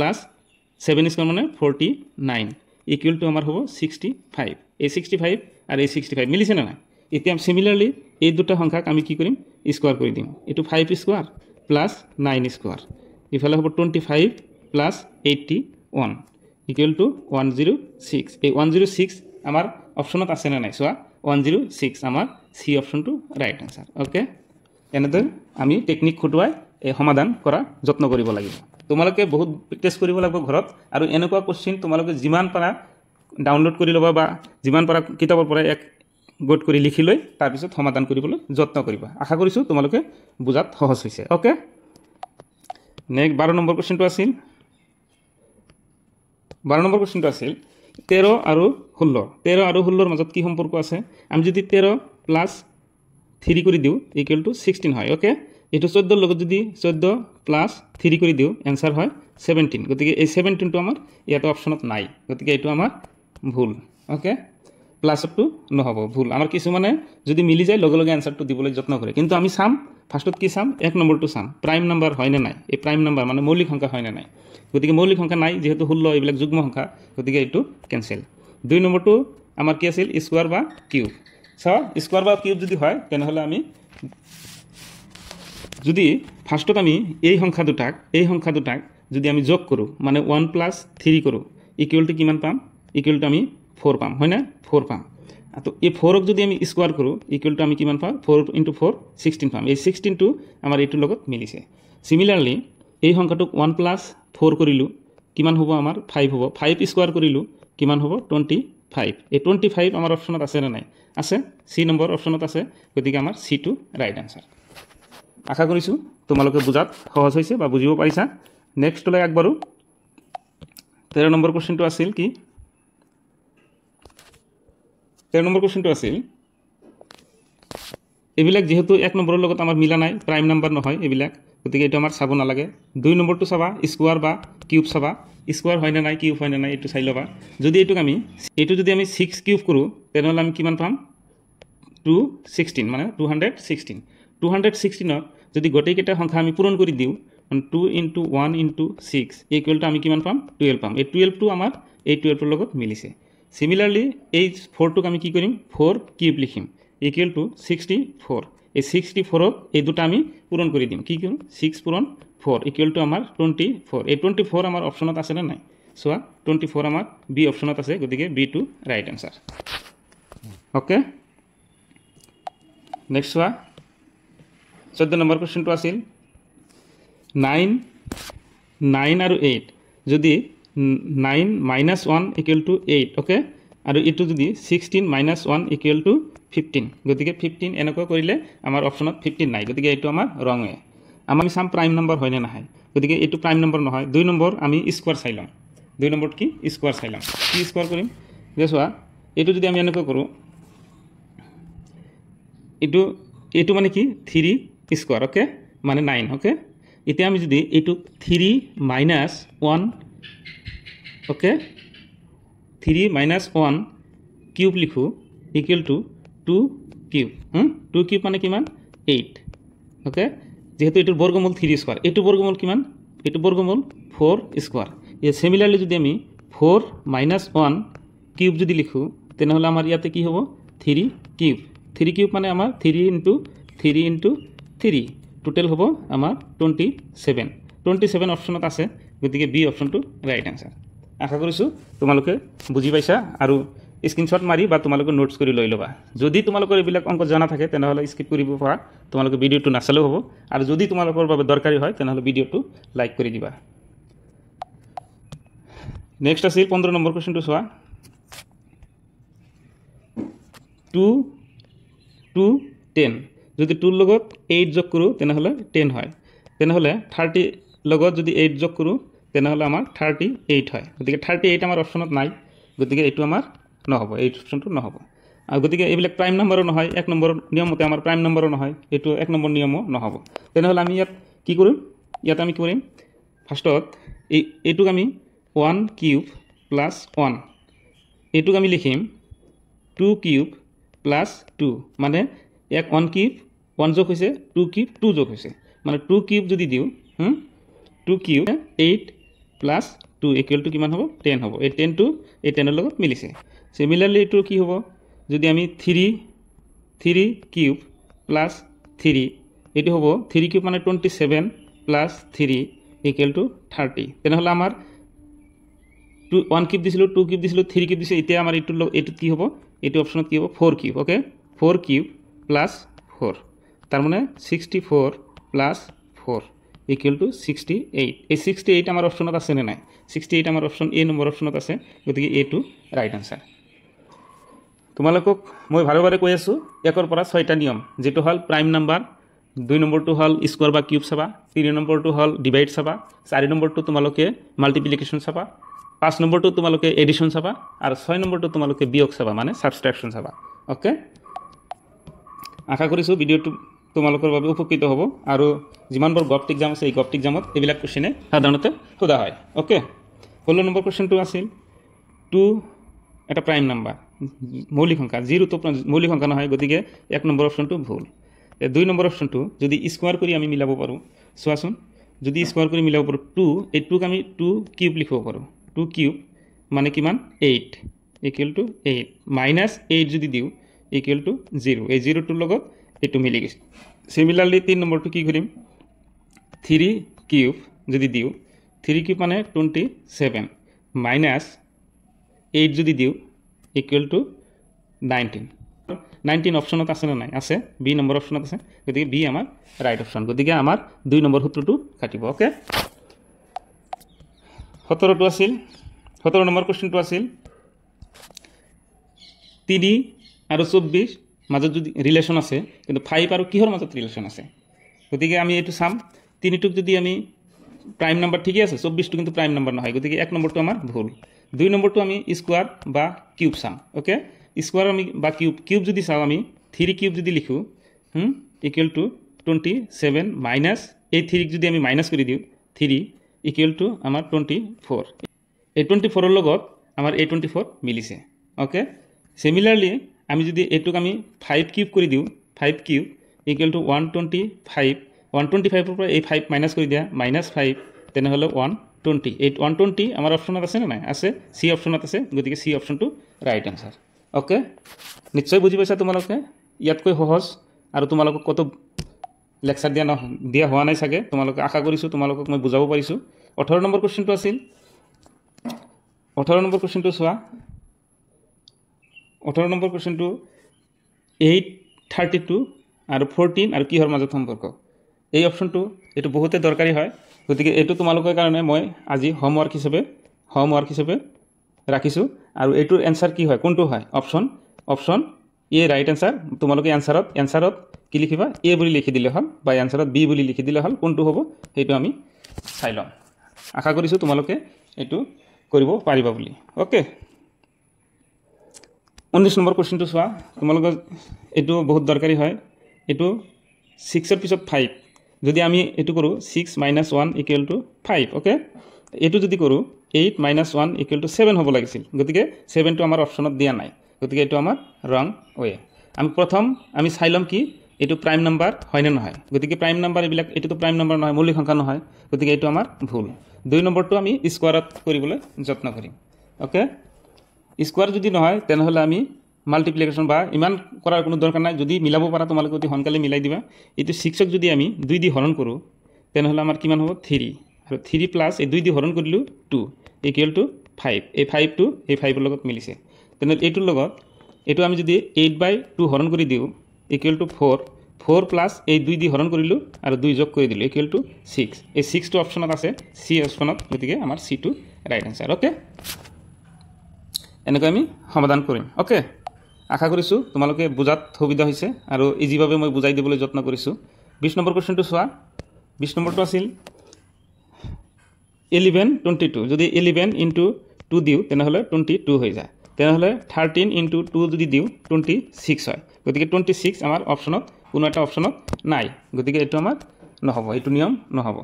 7 স্কোয়াৰ মানে 49 ইকুৱেল টু আমাৰ হ'ব 65 এই 65 আৰু এই 65 মিলিছে না নাই এতিয়া সিমিলাৰলি এই দুটা সংখ্যাক আমি কি কৰিম স্কয়াৰ কৰি দিম এটো 5 স্কয়ার প্লাস 9 স্কয়ার ইফালে হ'ব 25 প্লাস 81 ইকুয়াল টু 106 এই 106 আমার অপশনত আছে না নাই সোয়া 106 আমার সি অপশনটো রাইট আনসার ওকে এনেদৰে আমি টেকনিক খুটুৱাই এই সমাধান কৰা যত্ন কৰিব লাগিব তোমালোকে বহুত প্ৰেক্টিছ কৰিব লাগিব ঘৰত আৰু এনেকুৱা কোশ্চিন তোমালোকে যিমান পাৰা ডাউনলোড কৰি ল'বা বা যিমান পাৰা কিতাপৰ পৰা এক গোট কৰি লিখি লৈ তাৰ পিছত সমাধান কৰিবলৈ যত্ন কৰিবা আশা কৰিছো তোমালোকে বুজাত সহজ হৈছে ওকে নেক্সট 12 নম্বৰ কোশ্চিনটো আছিল 12 নম্বৰ কোশ্চিনটো আছিল 13 আৰু 16 13 আৰু 16 ৰ মাজত কি সম্পৰ্ক আছে আমি যদি 13 প্লাস 3 কৰি দিও ইকুয়াল টু 16 হয় ওকে এটো 14 ৰ লগত যদি 14 প্লাস 3 কৰি দিও आंसर হয় 17 গতিকে এই 17 টো আমাৰ ইয়াত অপশনত নাই গতিকে এটো আমাৰ ভুল ওকে প্লাস টু নহব ভুল আমাৰ কিছু মানে যদি মিলি যায় লগে লগে आंसर টো দিবলৈ যত্ন কৰে কিন্তু আমি সাম ফাৰ্স্টত কি সাম এক নম্বৰটো সাম প্ৰাইম নাম্বাৰ হয় না নাই এই প্ৰাইম নাম্বাৰ মানে মৌলিক সংখ্যা হয় না নাই গতিকে মৌলিক সংখ্যা নাই যেহেতু 16 এইবিলাক যুগ্ম সংখ্যা গতিকে এটো ক্যান্সেল দুই নম্বৰটো আমাৰ কি আছিল স্কয়ার বা কিউব সো স্কয়ার বা কিউব যদি হয় তেনেহলে আমি যদি ফার্স্টত আমি এই সংখ্যা দুটাক যদি আমি যোগ কৰো মানে 1 প্লাস 3 কৰো ইকুয়াল টু কিমান পাম ইকুয়াল টু আমি 4 পাম হয় না 4 পাম তো এই 4ক যদি আমি স্কয়ার কৰো ইকুয়াল টু আমি কিমান পাম 4 * 4 16 পাম এই 16 টো আমাৰ এটো লগত মিলিছে সিমিলাৰলি এই সংখ্যাটোক 1 প্লাস 4 কৰিলো কিমান হ'ব আমাৰ 5 হ'ব 5 স্কয়াৰ কৰিলো কিমান হ'ব 25 এই 25 আমাৰ অপশনত আছে না নাই আছে সি নম্বৰ অপশনত আছে গতিকে আমাৰ সি টো ৰাইট आंसर আশা কৰিছো তোমালোকে বুজাত সহজ হৈছে বা বুজিব পাৰিছা নেক্সট লৈ একবাৰো 13 নম্বৰ কোশ্চেনটো আছিল কি 13 নম্বৰ কোশ্চেনটো আছিল এবিলাক যেহেতু এক নম্বৰৰ লগত আমাৰ মিলা নাই প্ৰাইম নাম্বাৰ নহয় এবিলাক গতিকে এটো আমাৰ চাব নালাগে দুই নম্বৰটো চাবা স্কয়ার বা কিউব চাবা স্কয়ার হয় না নাই কিউব হয় না নাই এটো চাই লবা যদি এটো যদি আমি 6 কিউব কৰো তেনেহলে আমি কিমান পাম 216 মানে 216 216 যদি গোটেইকেইটা সংখ্যা আমি পূৰণ কৰি দিও 2 * 1 * 6 ইকুয়াল টু আমি কিমান পাম 12 পাম এই 12 টো আমাৰ এই 12 ৰ লগত মিলিছে সিমিলাৰলি এই 4 টোক আমি কি কৰিম 4 কিউব লিখিম ইকুয়াল টু 64 এই 64 ক এই দুটা আমি পূৰণ কৰি দিম কি কৰিম 6 পূৰণ 4 ইকুয়াল টু আমাৰ 24 এই 24 আমাৰ অপশনত আছে না নাই সোয়া 24 আমাৰ বি অপশনত আছে গতিকে বি টো ৰাইট आंसर ওকে নেক্সট সোয়া 14 নম্বৰ কোশ্চেনটো আছিল 9 আৰু 8 যদি 9 - 1 = 8 ওকে আৰু এটো যদি 16 - 1 = 15 গতিকে 15 এনেকৈ কৰিলে আমাৰ অপশনত 15 নাই গতিকে এটো আমাৰ ৰং হয় আমি সাম প্ৰাইম নাম্বাৰ হয় না নহয় গতিকে এটো প্ৰাইম নাম্বাৰ নহয় দুই নম্বৰ আমি স্কয়াৰ চাইলাম দুই নম্বৰত কি স্কয়াৰ চাইলাম কি স্কয়াৰ কৰিম দেখোৱা এটো যদি আমি এনেকৈ কৰো এটো মানে কি 3 স্কয়ার ওকে মানে 9 ওকে এতিয়া আমি যদি এটো 3 - 1 ওকে 3 - 1 কিউব লিখো ইকুয়াল টু 2 কিউব 2 কিউব মানে কিমান 8 ওকে যেহেতু এটোৰ বৰ্গমূল 3 স্কয়াৰ এটো বৰ্গমূল কিমান এটো বৰ্গমূল 4 স্কয়াৰ এই সিমিলাৰলি যদি আমি 4 - 1 কিউব যদি লিখো তেনেহলে আমাৰ ইয়াতে কি হ'ব 3 কিউব মানে আমাৰ 3 * 3 * 3 টোটাল হ'ব আমাৰ 27 অপশনত আছে গতিকে বি অপশনটো ৰাইট आंसर আশা কৰিছো তোমালোকে বুজি পাইছা আৰু স্ক্ৰিনশট মাৰি বা তোমালোকে নোটস কৰি লৈ লবা যদি তোমালোকৰ এইবিলাক অংক জানা থাকে তেনেহলে স্কিপ কৰিব পাৰা তোমালোকে ভিডিওটো নাচালেও হ'ব আৰু যদি তোমালোকৰ বাবে দৰকাৰী হয় তেনেহলে ভিডিওটো লাইক কৰি দিবা নেক্সট আছিল 15 নম্বৰ কোশ্চেনটো চোৱা 2 to 10 যদি 2 লগত 8 যোগ কৰো তেনেহলে 10 হয় তেনেহলে 30 লগত যদি 8 যোগ কৰো তেনেহলে আমাৰ 38 হয় গতিকে 38 আমাৰ অপশনত নাই গতিকে এটো আমাৰ নহব এই অপশনটো নহব আৰু গতিকে এইবিলাক প্ৰাইম নাম্বাৰো নহয় এক নম্বৰ নিয়মতে আমাৰ প্ৰাইম নাম্বাৰো নহয় এটো এক নম্বৰ নিয়মো নহব তেনেহলে আমি ইয়াত কি কৰিম ইয়াত আমি কি কৰিম ফাৰ্স্টত এটোক আমি 1 কিউব প্লাস 1 এটোক আমি লিখিম 2 কিউব প্লাস 2 মানে এক 1 কিউব 1 যোগ হৈছে 2 কিউব 2 যোগ হৈছে মানে 2 কিউব যদি দিও 2 কিউব 8 প্লাস 2 ইকুয়াল টু কিমান হ'ব 10 হ'ব এই 10 টো এই 10 ৰ লগত মিলিছে সিমিলারলি এইটো কি হ'ব যদি আমি 3 কিউব প্লাস 3 এইটো হ'ব 3 কিউব মানে 27 প্লাস 3 ইকুয়াল টু 30 তেনেহলে আমাৰ 1 কিউব দিছিলো 2 কিউব দিছিলো 3 কিউব দিছিলো এতিয়া আমাৰ এইটো কি হ'ব এইটো অপশনত কি হ'ব 4 কিউব ওকে 4 কিউব প্লাস 4 তার মানে 64 প্লাস 4 ইকুয়াল টু 68 এই 68 আমার অপশনত আছে না নাই 68 আমার অপশন এ নম্বৰ অপশনত আছে গতিকে এ টু ৰাইট আনসাৰ তোমালোকক মই ভাৰে ভাৰে কৈ আছো একৰ পৰা 6টা নিয়ম যেটো হল প্ৰাইম নাম্বাৰ 2 নম্বৰটো হল স্কয়াৰ বা কিউব চাবা 3 নম্বৰটো হল ডিভাইড চাবা 4 নম্বৰটো তোমালোকে মাল্টিপ্লিকেশন চাবা 5 নম্বৰটো তোমালোকে এডিশন চাবা আৰু 6 নম্বৰটো তোমালোকে বিয়োগ চাবা মানে সাবট্ৰাকশন চাবা ওকে আশা কৰিছো ভিডিওটো তোমালোকৰ বাবে উপকৃত হ'ব আৰু যিমানবোৰ গপ্ট এক্সাম আছে এই গপ্ট এক্সামত এইবিলাক কোশ্চেনে সাধাৰণতে সোধা হয় ওকে 16 নম্বৰ কোশ্চেনটো আছিল 2 এটা প্ৰাইম নাম্বাৰ মৌলিক সংখ্যা 0 তো মৌলিক সংখ্যা নহয় গতিকে 1 নম্বৰ অপশনটো ভুল 2 নম্বৰ অপশনটো যদি স্কয়াৰ কৰি আমি মিলাব পাৰো সোৱাচোন যদি স্কয়াৰ কৰি মিলাব পাৰো 2 এই 2 ক আমি 2 কিউব লিখিব পাৰো 2 কিউব মানে কিমান 8 ইকুয়াল টু 8 মাইনাস 8 যদি দিও ইকুয়াল টু 0 এই 0 টোৰ লগত এটো মিলি গৈছে সিমিলাৰলি 3 নম্বৰটো কি কৰিম 3 কিউব যদি দিও 3 কিউব মানে 27 মাইনাস 8 যদি দিও ইকুয়াল টু 19 অপশনত আছে না নাই আছে বি নম্বৰ অপশনত আছে গতিকে বি আমাৰ ৰাইট অপশন গতিকে আমাৰ 2 নম্বৰ সূত্ৰটো কাটিব ওকে 17টো আছিল 17 নম্বৰ কোশ্চেনটো আছিল 3 আৰু 24 মাজত যদি ৰিলেশন আছে কিন্তু 5 আৰু কিহৰ মাজত রিলেশন আছে গতিকে আমি এটো সাম 3 টুক যদি আমি প্রাইম নাম্বার ঠিকই আছে 24 টো কিন্তু প্রাইম নাম্বার নহয় গতিকে 1 নম্বৰটো আমাৰ ভুল 2 নম্বৰটো আমি স্কয়ার বা কিউব সাম ওকে স্কয়ার আমি বা কিউব যদি চাও আমি 3 কিউব যদি লিখো ইকুয়াল টু 27 মাইনাস এই 3 যদি আমি মাইনাস কৰি দিও 3 ইকুয়াল টু আমাৰ 24 এই 24 এৰ লগত আমাৰ এই 24 মিলিছে ওকে সিমিলাৰলি আমি যদি এটুক আমি 5 কিউব কৰি দিও 5 কিউব ইকুয়াল টু 125 এৰ পৰা এই 5 মাইনাস কৰি দিয়া -5 তেনে হলো 120 এই 120 আমাৰ অপশনত আছে না নাই আছে সি অপশনত আছে গতিকে সি অপশনটো রাইট আনসার ওকে নিশ্চয় বুজি পাইছা তোমালোকে ইয়াতকৈ সহজ আৰু তোমালোকক কত লেকচাৰ দিয়া হোৱা নাই সাগে তোমালোকে আশা কৰিছো তোমালোকক মই বুজাব পাৰিছো 18 নম্বৰ কোশ্চেনটো আছিল 18 নম্বৰ কোশ্চেনটো চোৱা 18 নম্বৰ কোশ্চেনটো 832 আৰু 14 আৰু কিহৰ মাজত সম্পৰ্ক এই অপশনটো এটো বহুতে দৰকাৰী হয় গতিকে এটো তোমালোকৰ কাৰণে মই আজি হোমৱৰ্ক হিচাপে ৰাখিছো আৰু এটোৰ এনসাৰ কি হয় কোনটো হয় অপশন এ ৰাইট আনসার তোমালোকে এনসারত কি লিখিবা এ বুলি লিখি দিলে হল বা এনসারত বি বুলি লিখি দিলে হল কোনটো হ'ব হেতু আমি চাই লম আশা কৰিছো তোমালোকে এটো কৰিব পাৰিবা বুলি ওকে 19 নম্বৰ কোশ্চেনটো চোৱা তোমালোকৰ এটো বহুত দৰকাৰী হয় এটো 6 এৰ পিছত 5 যদি আমি এটো কৰো 6 - 1 = 5 ওকে এটো যদি কৰো 8 - 1 = 7 হ'ব লাগিছিল গতিকে 7 টো আমাৰ অপশনত দিয়া নাই গতিকে এটো আমাৰ ৰং ওয়ে আমি প্ৰথম আমি চাইলম কি এটো প্ৰাইম নাম্বাৰ হয় না নহয় গতিকে প্ৰাইম নাম্বাৰ এবিলাক এটো তো প্ৰাইম নাম্বাৰ নহয় মৌলিক সংখ্যা নহয় গতিকে এটো আমাৰ ভুল 2 নম্বৰটো আমি স্কয়াৰত কৰিবলৈ যত্ন কৰিম ওকে স্কয়াৰ যদি নহয় তেনে হলে আমি মাল্টিপ্লিকেশন বা ইমান কৰাৰ কোনো দৰকাৰ নাই যদি মিলাব পাৰা তোমালোকে অতি সোনকালে মিলাই দিবা এটো 6 ক যদি আমি 2 দি হৰণ কৰো তেনে হলে আমাৰ কিমান হ'ব 3 আৰু 3 প্লাস এই 2 দি হৰণ কৰিলো 2 ইকুয়াল টু 5 এই 5 টো এই 5 এৰ লগত মিলিছে তেনে এইটোৰ লগত এটো আমি যদি 8/2 হৰণ কৰি দিও ইকুয়াল টু 4 প্লাস এই 2 দি হৰণ কৰিলো আৰু 2 যোগ কৰি দিলো ইকুয়াল টু 6 এই 6 টো অপশনত আছে সি অপশনত গতিকে আমাৰ সি টো ৰাইট আনসাৰ ওকে এনেকৈ আমি সমাধান কৰিম ওকে আশা কৰিছো তোমালোকে বুজাত সুবিধা হৈছে আৰু ইজিভাৱে মই বুজাই দিবলৈ যত্ন কৰিছো 20 নম্বৰ কোশ্চেনটো চোৱা 20 নম্বৰটো আছিল 11 22 যদি 11 * 2 দিও তেনে হলে 22 হৈ যায় তেনে হলে 13 * 2 যদি দিও 26 হয় গতিকে 26 আমাৰ অপশনত কোনো এটা অপশনত নাই গতিকে এটো আমাৰ নহব এটো নিয়ম নহব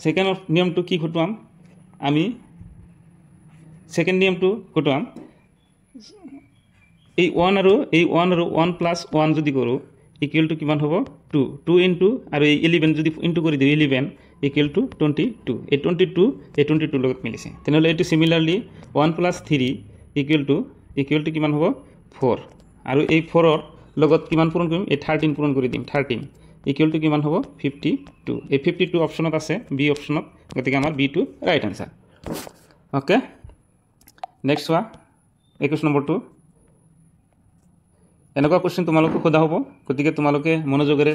সেকেন্ড নিয়মটো কি খটুৱাম আমি সেকেন্ড নিয়মটো খটুৱাম এই 1 আৰু 1 + 1 যদি কৰো ইকুয়াল টু কিমান হ'ব 2 ইনটু আৰু এই 11 যদি ইনটু কৰি দিও 11 ইকুয়াল টু 22 এই 22 লগত মিলিছে তেনহলে এটো similarly 1 + 3 equal to equal to কিমান হ'ব 4 আৰু এই 4ৰ লগত কিমান পূৰণ কৰিম এই 13 পূৰণ কৰি দিম 13 ইকুৱেল টু কিমান হ'ব 52 এই 52 অপশ্যনত আছে বি অপশ্যনত গতিকে আমাৰ বি টু ৰাইট আনসাৰ ওকে নেক্সট হোৱা 21 নম্বৰটো এনেকুৱা কোৱেশ্চন তোমালোকক সোধা হ'ব গতিকে তোমালোকে মনোযোগেৰে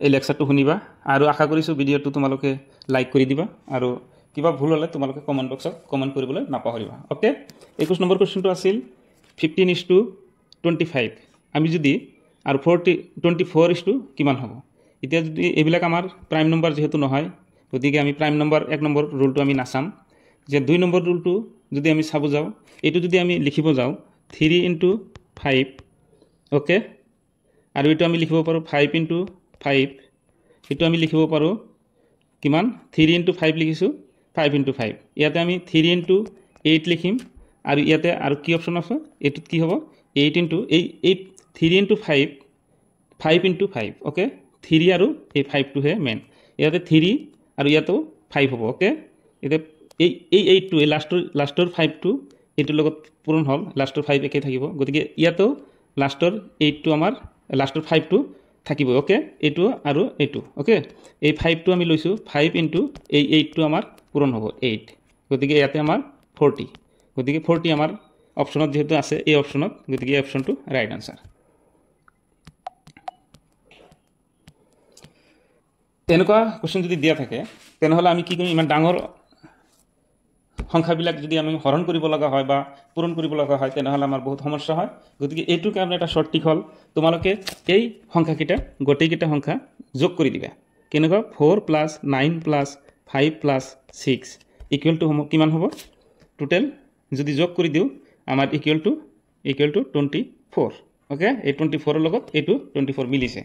এই লেকচাৰটো শুনিবা আৰু আশা কৰিছোঁ ভিডিঅ'টো তোমালোকে লাইক কৰি দিবা আৰু কিবা ভুল হ'লে তোমালোকে কমেণ্ট বক্সত কমেণ্ট কৰিবলৈ নাপাহৰিবা ওকে 21 নম্বৰ কোৱেশ্চনটো আছিল 15:25 আমি যদি আৰু 24 কিমান হ'ব এতিয়া যদি এইবিলাক আমাৰ প্ৰাইম নম্বৰ যেহেতু নহয় গতিকে আমি প্ৰাইম নম্বৰ 1 নম্বৰ ৰুলটো আমি নাচাম যে 2 নম্বৰ ৰুলটো যদি আমি চাব যাওঁ এইটো যদি আমি লিখিব যাওঁ 3 × 5 ওকে আৰু এইটো আমি লিখিব পাৰোঁ 5 × 5 এইটো আমি লিখিব পাৰোঁ কিমান 3 × 5 লিখিছোঁ 5 × 5 ইয়াতে আমি 3 × 8 লিখিম আৰু ইয়াতে আৰু কি অপশ্যন আছে এইটোত কি হ'ব 8 × এই 3 × 5 5 × 5 ওকে 3 আৰু এই 5টো হে মেইন ইয়াতে 3 আৰু ইয়াতেও 5 হ'ব ওকে এতিয়া এই 8টো এই লাষ্টৰ 5টো এইটোৰ লগত পূৰণ হ'ল লাষ্টৰ 5 একে থাকিব গতিকে ইয়াতেও লাষ্টৰ 8টো আমাৰ লাষ্টৰ 5টো থাকিব ওকে এইটো আৰু এইটো ওকে এই 5টো আমি লৈছোঁ 5 × এই 8টো আমাৰ পূৰণ হ'ব 8 গতিকে ইয়াতে আমাৰ 40 গতিকে 40 আমাৰ অপশ্যনত যেহেতু আছে এই অপশ্যনত গতিকে এই অপশ্যনটো ৰাইট আনসাৰ এনেকুৱা কোৱেশ্চন যদি দিয়া থাকে তেনেহ'লে আমি কি কৰিম ইমান ডাঙৰ সংখ্যাবিলাক যদি আমি হৰণ কৰিব লগা হয় বা পূৰণ কৰিব লগা হয় তেনেহ'লে আমাৰ বহুত সমস্যা হয় গতিকে এইটোৰ কাৰণে এটা শৰ্ট ট্ৰিক হ'ল তোমালোকে এই সংখ্যাকেইটা গোটেইকেইটা সংখ্যা যোগ কৰি দিবা কেনেকুৱা 4 + 9 + 5 + 6 ইকুৱেল টু কিমান হ'ব টোটেল যদি যোগ কৰি দিওঁ আমাৰ ইকুৱেল টু 24 ওকে এই 24ৰ লগত এইটো 24 মিলিছে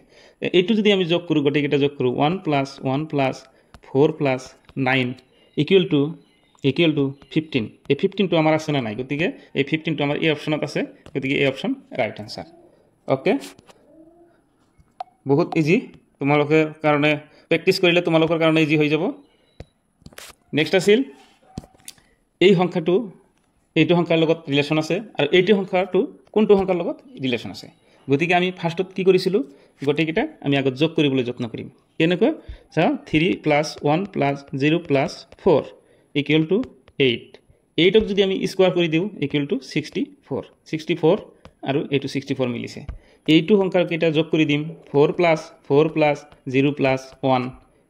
এইটো যদি আমি যোগ কৰোঁ গোটেইকেইটা যোগ কৰোঁ 1 + 1 + 4 + 9 ইকুৱেল টু 15 এই 15টো আমাৰ আছে না নাই গতিকে এই 15টো আমাৰ এই অপশ্যনত আছে গতিকে এই অপশ্যন ৰাইট আনসাৰ ওকে বহুত ইজি তোমালোকৰ কাৰণে প্ৰেক্টিছ কৰিলে তোমালোকৰ কাৰণে ইজি হৈ যাব নেক্সট আছিল এই সংখ্যাটো এইটো সংখ্যাৰ লগত ৰিলেশ্যন আছে আৰু এইটো সংখ্যাটো কোনটো সংখ্যাৰ লগত ৰিলেশ্যন আছে গতিকে আমি ফাৰ্ষ্টত কি কৰিছিলোঁ গোটেইকেইটা আমি আগত যোগ কৰিবলৈ যত্ন কৰিম কেনেকৈ চাওঁ 3 + 1 + 0 + 4 ইকুৱেল টু 8 8ক যদি আমি স্কোৱাৰ কৰি দিওঁ ইকুৱেল টু 64 আৰু এইটো 64 মিলিছে এইটো সংখ্যাৰ কেইটা যোগ কৰি দিম 4 + 4 + 0 + 1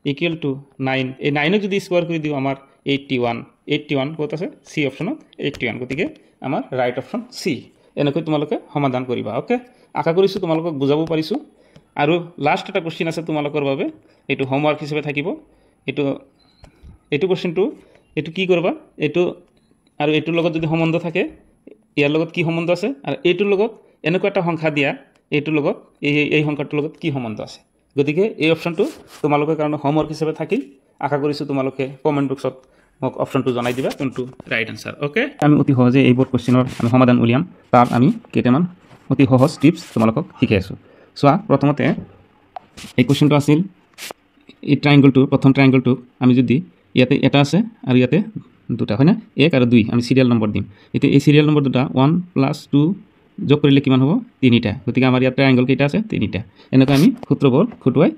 ইকুৱেল টু 9 এই 9ক যদি স্কোৱাৰ কৰি দিওঁ আমাৰ 81 ক'ত আছে চি অপশ্যনত 81 গতিকে আমাৰ ৰাইট অপশ্যন চি এনেকৈ তোমালোকে সমাধান কৰিবা ওকে আশা কৰিছোঁ তোমালোকক বুজাব পাৰিছোঁ আৰু লাষ্ট এটা কোৱেশ্চন আছে তোমালোকৰ বাবে এইটো হোমৱৰ্ক হিচাপে থাকিব এইটো কোৱেশ্চনটো এইটো কি কৰিবা এইটো আৰু এইটোৰ লগত যদি সম্বন্ধ থাকে ইয়াৰ লগত কি সম্বন্ধ আছে আৰু এইটোৰ লগত এনেকুৱা এটা সংখ্যা দিয়া এইটোৰ লগত এই সংখ্যাটোৰ লগত কি সম্বন্ধ আছে গতিকে এই অপশ্যনটো তোমালোকৰ কাৰণে হোমৱৰ্ক হিচাপে থাকিল আশা কৰিছোঁ তোমালোকে কমেণ্ট বক্সত মোক অপশ্যনটো জনাই দিবা কোনটো ৰাইট আনসাৰ ওকে আমি অতি সহজে এইবোৰ কোৱেশ্চনৰ আমি সমাধান উলিয়াম তাত আমি কেইটামান অতি সহজ টিপছ তোমালোকক শিকাই আছোঁ চোৱা প্ৰথমতে এই কোৱেশ্চনটো আছিল এই ট্ৰাইংগলটো প্ৰথম ট্ৰাইংগলটো আমি যদি ইয়াতে এটা আছে আৰু ইয়াতে দুটা হয় না 1 আৰু 2 আমি সিৰিয়াল নম্বৰ দিম এতিয়া এই সিৰিয়াল নম্বৰ দুটা 1 + 2 যোগ কৰিলে কিমান হ'ব 3টা গতিকে আমাৰ ইয়াত ট্ৰাইংগল কেইটা আছে 3টা এনেকৈ আমি সূত্ৰবোৰ খুটুৱাই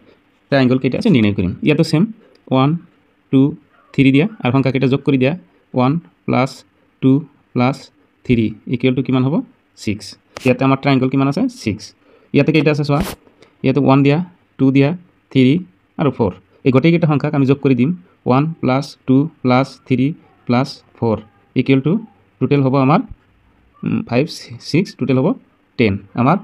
ট্ৰাইংগল কেইটা আছে নিৰ্ণয় কৰিম ইয়াতো সেম 1 2 3 দিয়া আৰু সংখ্যা কেইটা যোগ কৰি দিয়া 1 + 2 + 3 ইকুৱেল টু কিমান হ'ব 6 ইয়াতে আমাৰ ট্ৰাইংগল কিমান আছে 6 ইয়াতে কেইটা আছে চোৱা ইয়াতে 1 দিয়া 2 দিয়া 3 আৰু 4 এই গোটেইকেইটা সংখ্যাক আমি যোগ কৰি দিম 1 + 2 + 3 + 4 ইকুৱেল টু টোটেল হ'ব আমাৰ 5 6 টোটেল হ'ব 10 আমাৰ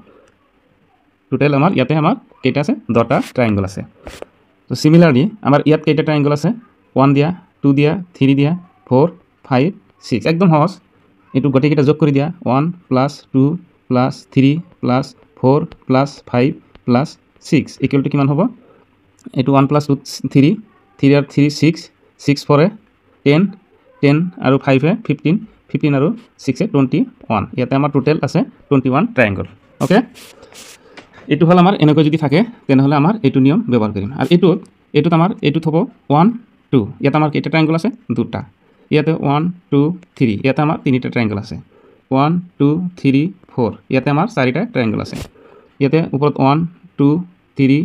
টোটেল আমাৰ ইয়াতে আমাৰ কেইটা আছে 10টা ট্ৰাইংগল আছে তো সিমিলাৰলি আমাৰ ইয়াত কেইটা ট্ৰাইংগল আছে 1 দিয়া 2 দিয়া 3 দিয়া 4 5 6 একদম সহজ এইটো গোটেইকেইটা যোগ কৰি দিয়া 1 + 2 + 3 + 4 + 5 + 6 ইকুৱেল টু কিমান হ'ব এইটো 1 + 2 3 3 আৰু 3 6 6 4 10 আৰু 5 15 আৰু 6 21 ইয়াতে আমাৰ টোটেল আছে 21 ট্ৰাইংগল ওকে এইটো হ'ল আমাৰ এনেকৈ যদি থাকে তেনেহ'লে আমাৰ এইটো নিয়ম ব্যৱহাৰ কৰিম আৰু এইটোত আমাৰ এইটোত হ'ব 1 2 ইয়াতে আমাৰ কেইটা ট্ৰাইংগল আছে দুটা ইয়াতে 1 2 3 ইয়াতে আমাৰ তিনিটা ট্ৰাইংগল আছে 1 2 3 4 ইয়াতে আমাৰ চাৰিটা ট্ৰায়াঙ্গল আছে ইয়াতে ওপৰত 1 2 3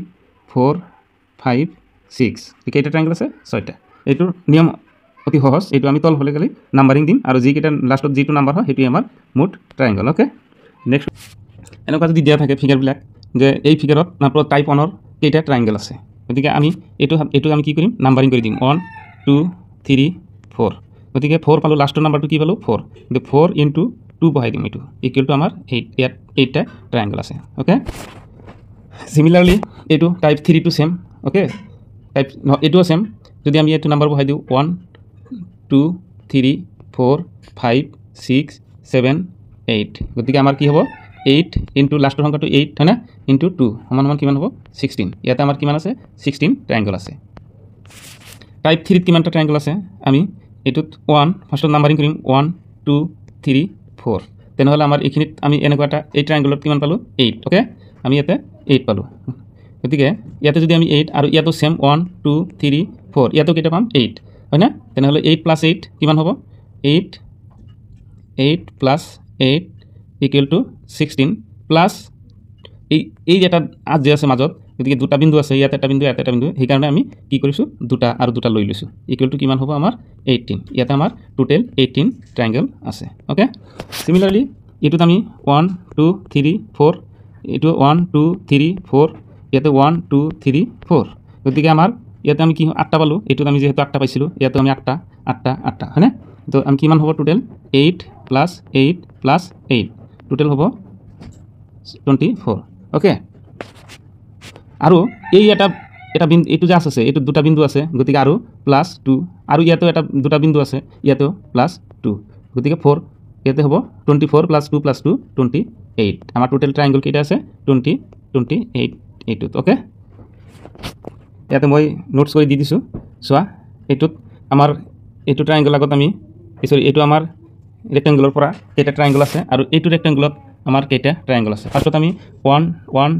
4 5 6 কেইটা ট্ৰায়াঙ্গল আছে ছয়টা এইটোৰ নিয়ম অতি সহজ এইটো আমি তল হলে গলি নাম্বাৰিং দিম আৰু যিকেইটা লাষ্টত যিটো নাম্বাৰ হয় সেইটো আমাৰ মুঠ ট্ৰায়াঙ্গল ওকে নেক্সট এনেকুৱা যদি দিয়া থাকে ফিগাৰবিলাক যে এই ফিগাৰত মাত্ৰ টাইপ 1ৰ কেইটা ট্ৰায়াঙ্গল আছে গতিকে আমি এইটো আমি কি কৰিম নাম্বাৰিং কৰি দিম 1 2 3 4 গতিকে 4 পালো লাষ্টৰ নাম্বাৰটো কি পালো 4 কিন্তু 4 ইনটু 2 বহাই দিম এইটো ইকুৱেল টু আমাৰ 8 ইয়াত 8টা ট্ৰায়াঙ্গল আছে ওকে সিমিলাৰলি এইটো type 3 to same okay type এইটোও সেম যদি আমি এইটো নাম্বাৰ বহাই দিওঁ 1 2 3 4 5 6 7 8 গতিকে আমাৰ কি হ'ব 8 ইনটু লাষ্টৰ সংখ্যাটো 8 হয় না ইনটু 2 সমান সমান কিমান হ'ব 16 ইয়াতে আমাৰ কিমান আছে 16 ট্ৰায়াঙ্গল আছে টাইপ 3 ত কিমানটা ট্ৰায়াঙ্গল আছে আমি এটুত 1 ফাৰ্স্ট নাম্বাৰিং কৰিম 1 2 3 4 তেনেহলে আমাৰ এইখিনিত আমি এনেকুৱা এটা এই ট্ৰায়াঙ্গলত কিমান পালো 8 ওকে আমি ইয়াতে 8 পালো গতিকে ইয়াতে যদি আমি 8 আৰু ইয়াতো সেম 1 2 3 4 ইয়াতো কেইটা পাম 8 হয় না তেনেহলে 8 + 8 কিমান হ'ব 8 8 + 8 = 16 প্লাস এই যেটা আজ যে আছে মাজত গতিকে দুটা বিন্দু আছে ইয়াতে এটা বিন্দু সেইকাৰণে আমি কি কৰিছো দুটা আৰু দুটা লৈ লৈছো ইকুৱেল টু কিমান হ'ব আমাৰ 18 ইয়াতে আমাৰ টোটাল 18 ট্ৰায়াঙ্গল আছে ওকে সিমিলাৰলি এটোত আমি 1 2 3 4 এটো 1 2 3 4 ইয়াতে 1 2 3 4 গতিকে আমাৰ ইয়াতে আমি কি 8টা পালো এটোত আমি যেহেতু 8টা পাইছিলো ইয়াতে আমি 8টা হয়নে তো আমি কিমান হ'ব টোটাল 8 + 8 + 8 টোটাল হ'ব 24 ওকে আৰু এই এটা বিন্দু এটো যে আছে এটো দুটা বিন্দু আছে গতিকে আৰু +2 আৰু ইয়াতেও এটা দুটা বিন্দু আছে ইয়াতেও +2 গতিকে 4 ইয়াতে হ'ব 24 + 2 + 2 28 আমাৰ টোটাল ট্ৰায়াঙ্গল কেইটা আছে 28 এইটোত ওকে ইয়াতে মই নোটস কৰি দি দিছো সোৱা এইটোত আমাৰ এইটো ট্ৰায়াঙ্গল আগত আমি সৰি এইটো আমাৰ ৰেক্টেঙ্গুলাৰ পৰা কেইটা ট্ৰায়াঙ্গল আছে আৰু এইটো ৰেক্টেঙ্গুলত আমাৰ কেইটা ট্ৰায়াঙ্গল আছে ফাৰ্স্টত আমি 1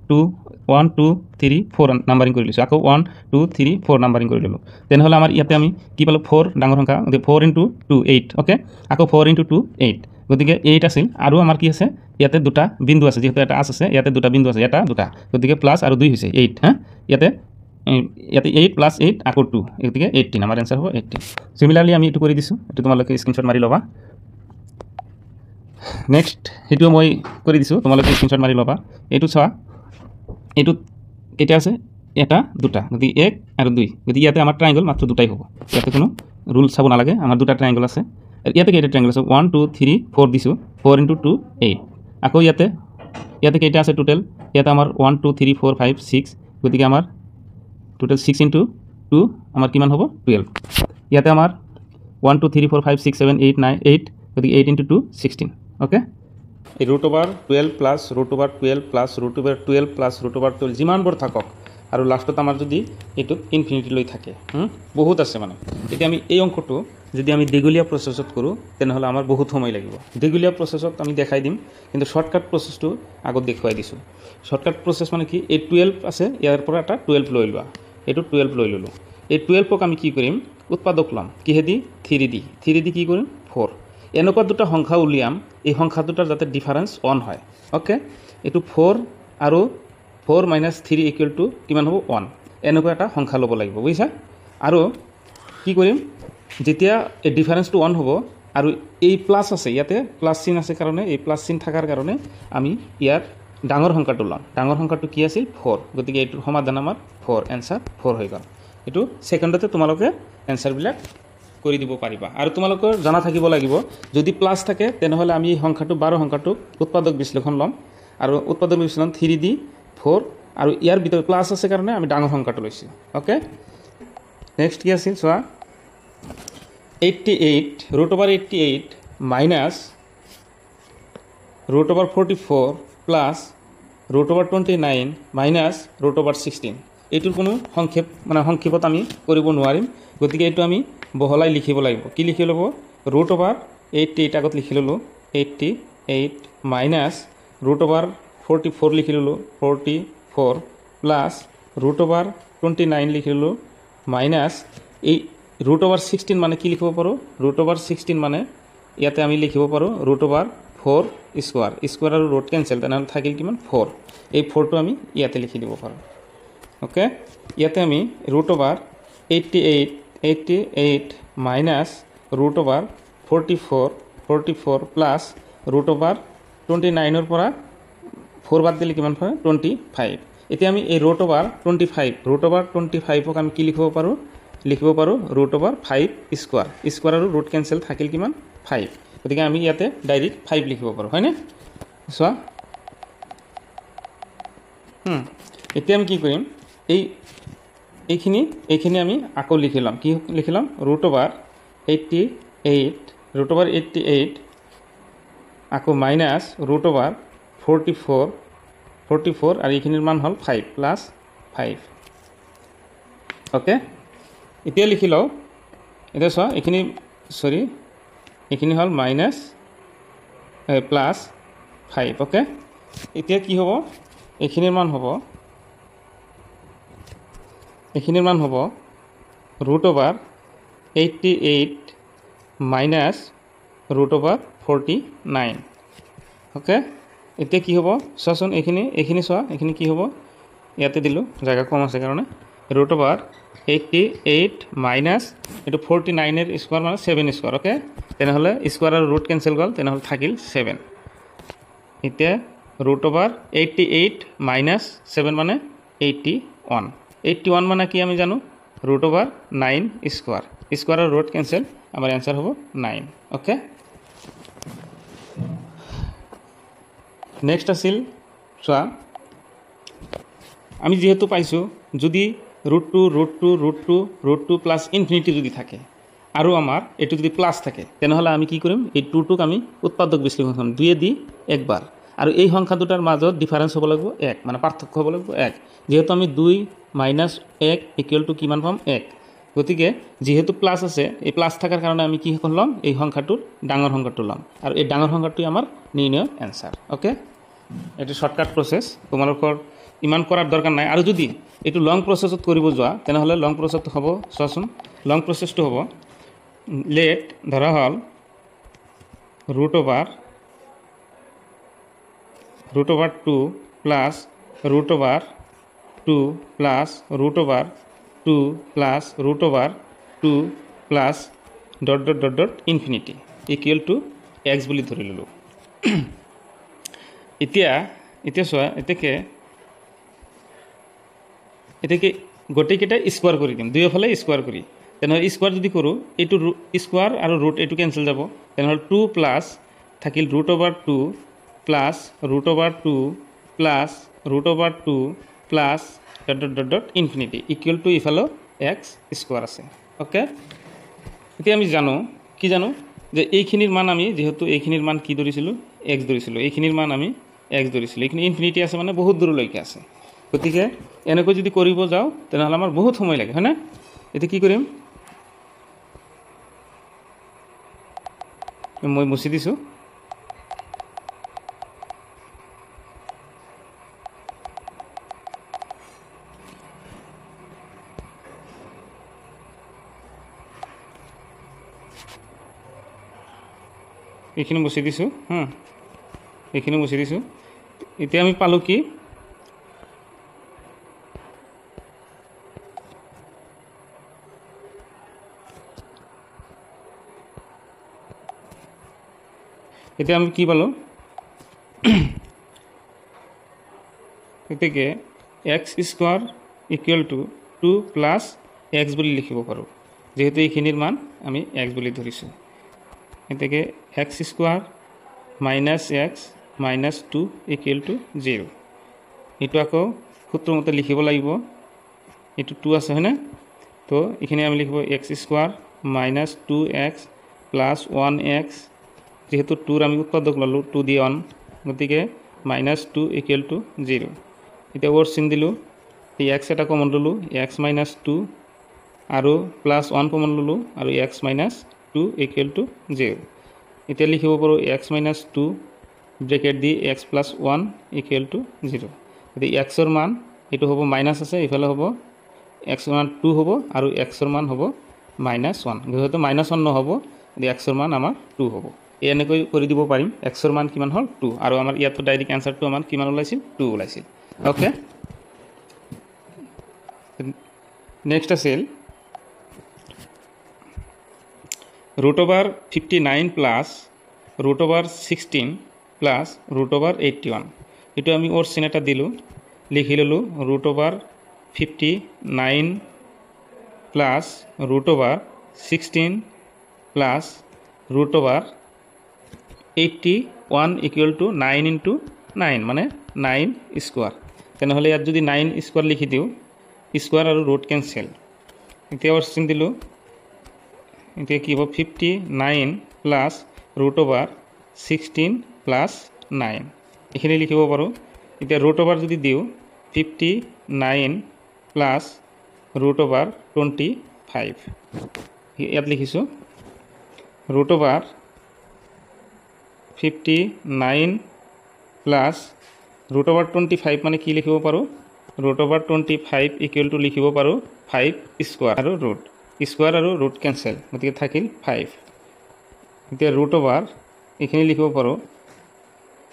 2 3 4 নাম্বাৰিং কৰি লৈছো আকৌ 1 2 3 4 নাম্বাৰিং কৰি ললো তেনেহলে আমাৰ ইয়াতে আমি কি পালো 4 ডাঙৰ সংখ্যা 4 * 2 8 ওকে আকৌ 4 * 2 8 গতিকে 8 আছিল আৰু আমাৰ কি আছে ইয়াতে দুটা বিন্দু আছে যেহেতু এটা আছে ইয়াতে দুটা বিন্দু আছে এটা দুটা গতিকে প্লাস আৰু 2 হৈছে 8 হা ইয়াতে 8 + 8 আকৌ 2 গতিকে 18 আমাৰ आंसर হ'ব 18 সিমিলাৰলি আমি এটো কৰি দিছো এটো তোমালোকে স্ক্ৰিনশ্বট মাৰি লবা নেক্সট হেতু মই কৰি দিছো তোমালোকে স্ক্ৰিনশ্বট মাৰি লবা এটো চোৱা এটো কেটা আছে এটা দুটা গতি 1 আৰু 2 গতি ইয়াতে আমাৰ ট্ৰায়াঙ্গল মাত্ৰ দুটাই হ'ব ইয়াতে কোনো ৰুল চাব নালাগে আমাৰ দুটা ট্ৰায়াঙ্গল আছে ইয়াতে কেইটা ট্ৰায়াঙ্গল আছে 1 2 3 4 দিছো 4 * 2 8 আকৌ ইয়াতে কেইটা আছে টোটাল ইয়াতে আমাৰ 1 2 3 4 5 6 গতিকে আমাৰ টোটাল 6 * 2 আমাৰ কিমান হ'ব 12 ইয়াতে আমাৰ 1 2 3 4 5 6 7 8 9 8 গতিকে 8 * 2 16 ওকে এই √12 + √12 + √12 + √12 যিমানবোৰ থাকক আৰু লাষ্টত আমাৰ যদি এটো ইনফিনিটি লৈ থাকে বহুত আছে মানে এতিয়া আমি এই অংকটো যদি আমি দীঘলীয়া প্ৰসেছত কৰো তেনেহলে আমাৰ বহুত সময় লাগিব দীঘলীয়া প্ৰসেছত আমি দেখাই দিম কিন্তু শৰ্টকাট প্ৰসেছটো আগত দেখুৱাই দিছো শৰ্টকাট প্ৰসেছ মানে কি এই 12 আছে ইয়াৰ পৰা এটা 12 লৈ লোৱা এটো 12 লৈ ললো এই 12ক আমি কি কৰিম উৎপাদক লম কিহেদি 3 দি কি কৰিম 4 এনেকুৱা দুটা সংখ্যা উলিয়াম এই সংখ্যা দুটাৰ যাতে ডিফাৰেন্স 1 হয় ওকে এটো 4 আৰু 4 - 3 = কিমান হ'ব 1 এনেকুৱা এটা সংখ্যা ল'ব লাগিব বুজিছা আৰু কি কৰিম যেতিয়া এই ডিফাৰেন্সটো 1 হ'ব আৰু এই প্লাস আছে ইয়াতে প্লাস চিন আছে কাৰণে এই প্লাস চিন থাকাৰ কাৰণে আমি ইয়াৰ ডাঙৰ সংখ্যাটো লম ডাঙৰ সংখ্যাটো কি আছিল 4 গতিকে এইটোৰ সমাধান আমাৰ 4 आंसर 4 হৈ গ'ল এটো সেকেন্ডতে তোমালোকে आंसर বিলাক কৰি দিব পাৰিবা আৰু তোমালোকৰ জানা থাকিব লাগিব যদি প্লাস থাকে তেনেহলে আমি এই সংখ্যাটো 12 সংখ্যাটো উৎপাদক বিশ্লেষণ লম আৰু উৎপাদক বিশ্লেষণ 3 দি 4 আৰু ইয়াৰ ভিতৰত প্লাস আছে কাৰণে আমি ডাঙৰ সংখ্যাটো লৈছো ওকে নেক্সট কি আছিল সোৱা 88 √88 minus √44 plus √29 minus √16 এইটোৰ কোনো সংক্ষেপ মানে সংক্ষেপত আমি কৰিব নোৱাৰিম গতিকে এইটো আমি বহলাই লিখিব লাগিব কি লিখি লব √88 আগত লিখি ললো 88 minus √44 লিখি ললো 44 plus √29 লিখি ললো minus এই √16 মানে কি লিখিব পাৰো √16 মানে ইয়াতে আমি লিখিব পাৰোঁ √4 স্কোৱাৰ স্কোৱাৰ আৰু ৰুট কেঞ্চেল তেনেহ'লে থাকিল কিমান 4 এই 4টো আমি ইয়াতে লিখি দিব পাৰোঁ ওকে ইয়াতে আমি √88 মাইনাছ √44 প্লাছ √29 পৰা 4 বাদ দিলে কিমান হয় 25 এতিয়া আমি এই √25ক আমি কি লিখিব পাৰোঁ √5 স্কোৱাৰ আৰু ৰুট কেঞ্চেল থাকিল কিমান 5 গতিকে আমি ইয়াতে ডাইৰেক্ট 5 লিখিব পাৰোঁ হয়নে চোৱা এতিয়া আমি কি কৰিম এইখিনি আমি আকৌ লিখি ল'ম কি লিখি ল'ম √88 আকৌ মাইনাছ √44 আৰু এইখিনিৰ মান হ'ল 5 প্লাছ 5 ওকে এতিয়া লিখি লওঁ এতিয়া চোৱা এইখিনি হ'ল মাইনাছ প্লাছ 5 ওকে এতিয়া কি হ'ব এইখিনিৰ মান হ'ব √88 মাইনাছ √49 ওকে এতিয়া কি হ'ব চোৱাচোন এইখিনি চোৱা এইখিনি কি হ'ব ইয়াতে দিলোঁ জাগা কম আছে কাৰণে √88 মাইনাছ এইটো 49 স্কোৱাৰ মানে 7 স্কোৱাৰ ওকে তেনেহ'লে স্কোৱাৰ আৰু ৰুট কেঞ্চেল গ'ল তেনেহ'লে থাকিল 7 এতিয়া √88 মাইনাছ 7 মানে 81 মানে কি আমি জানো √9 স্কোৱাৰ আৰু ৰুট কেঞ্চেল আমাৰ এনসাৰ হ'ব 9 ওকে নেক্সট আছিল চোৱা আমি যেহেতু পাইছোঁ যদি √2 প্লাছ ইনফিনিটি যদি থাকে আৰু আমাৰ এইটো যদি প্লাছ থাকে তেনেহ'লে আমি কি কৰিম এই 2টোক আমি উৎপাদক বিশ্লেষণ কৰিম 2 দি একবাৰ আৰু এই সংখ্যা দুটাৰ মাজত ডিফাৰেন্স হ'ব লাগিব 1 মানে পাৰ্থক্য হ'ব লাগিব 1 যেহেতু আমি 2 মাইনাছ 1 ইকুৱেল টু কিমান পাম 1 গতিকে যেহেতু প্লাছ আছে এই প্লাছ থাকাৰ কাৰণে আমি কি ল'ম এই সংখ্যাটোৰ ডাঙৰ সংখ্যাটো ল'ম আৰু এই ডাঙৰ সংখ্যাটোই আমাৰ নিৰ্ণয় এনসাৰ ওকে এইটো শৰ্টকাট প্ৰচেছ তোমালোকৰ ইমান কৰাৰ দৰকাৰ নাই আৰু যদি এইটো লং প্ৰচেছত কৰিব যোৱা তেনেহ'লে লং প্ৰচেছটো হ'ব চোৱাচোন লং প্ৰচেছটো হ'ব লেট ধৰা হ'ল √2 plus √2 plus √2 plus √2 plus dot infinity equal two x বুলি ধৰি ল'লোঁ এতিয়া চোৱা এতিয়াকে গোটেইকেইটা স্কোৱাৰ কৰি দিম দুয়োফালে স্কোৱাৰ কৰি তেনেহ'লে স্কোৱাৰ যদি কৰোঁ এইটো স্কোৱাৰ আৰু ৰুট এইটো কেঞ্চেল যাব তেনেহ'লে 2 প্লাছ থাকিল √2 plus √2 plus √2 plus dot infinity equal to ইফালেও x স্কোৱাৰ আছে ওকে এতিয়া আমি কি জানো যে এইখিনিৰ মান আমি যেহেতু এইখিনিৰ মান কি ধৰিছিলোঁ x ধৰিছিলোঁ এইখিনিৰ মান আমি x ধৰিছিলোঁ এইখিনি ইনফিনিটি আছে মানে বহুত দূৰলৈকে আছে গতিকে এনেকৈ যদি কৰিব যাওঁ তেনেহ'লে আমাৰ বহুত সময় লাগে হয়নে এতিয়া কি কৰিম মই মুছি দিছোঁ এইখিনি মুছি দিছোঁ এইখিনি মুছি দিছোঁ এতিয়া আমি পালোঁ কি এতিয়া আমি কি পালোঁ গতিকে x square equal to 2 plus x বুলি লিখিব পাৰোঁ যেহেতু এইখিনিৰ মান আমি x বুলি ধৰিছোঁ গতিকে x square minus x minus 2 equal to 0 এইটো আকৌ সূত্ৰমতে লিখিব লাগিব এইটো 2 আছে হয়নে তো এইখিনি আমি লিখিব x square minus 2x plus 1x যেহেতু 2 আমি উৎপাদক ল'লোঁ 2 দি 1 গতিকে মাইনাছ 2 ইকুৱেল টু 0 এতিয়া ৱৰ্ড চিন দিলোঁ এই x এটা কমন ল'লোঁ x মাইনাছ 2 আৰু প্লাছ 1 কমন ল'লোঁ আৰু x মাইনাছ 2 ইকুৱেল টু 0 এতিয়া লিখিব পাৰোঁ x minus 2 bracket the x plus 1 equal to 0 গতিকে xৰ মান এইটো হ'ব মাইনাছ আছে ইফালে হ'ব xৰ মান 2 হ'ব আৰু xৰ মান হ'ব -1 যেহেতু -1 নহ'ব গতিকে xৰ মান আমাৰ 2 হ'ব এনেকৈ কৰি দিব পাৰিম এক্সৰ মান কিমান হ'ল 2 আৰু আমাৰ ইয়াতো ডাইৰেক্ট এনসাৰটো আমাৰ কিমান ওলাইছিল 2 ওলাইছিল ওকে নেক্সট আছিল √59 প্লাস √16 প্লাস √81 এটো আমি ওর সিনেটা দিলু লিখি ললো √59 plus √16 plus √81 equal to 9 into 9 মানে 9 স্কয়ার তেনেহলে ইয়াত যদি 9 স্কয়ার লিখি দিও স্কয়ার আৰু ৰুট ক্যান্সেল এতিয়া ওর সিন দিলু এতিয়া কি হ'ব 59 প্লাস √16 প্লাস 9 এখানে লিখিব পাৰো এতিয়া √, যদি দিও 59 প্লাস √25 ইয়াত লিখিছো √59 প্লাস √25 মানে কি লিখিব পাৰো √25 ইকুয়াল টু লিখিব পাৰো 5 স্কয়াৰ আৰু ৰুট স্কয়াৰ আৰু ৰুট ক্যান্সেল গতিকে থাকিল 5 এতিয়া √, এখানে লিখিব পাৰো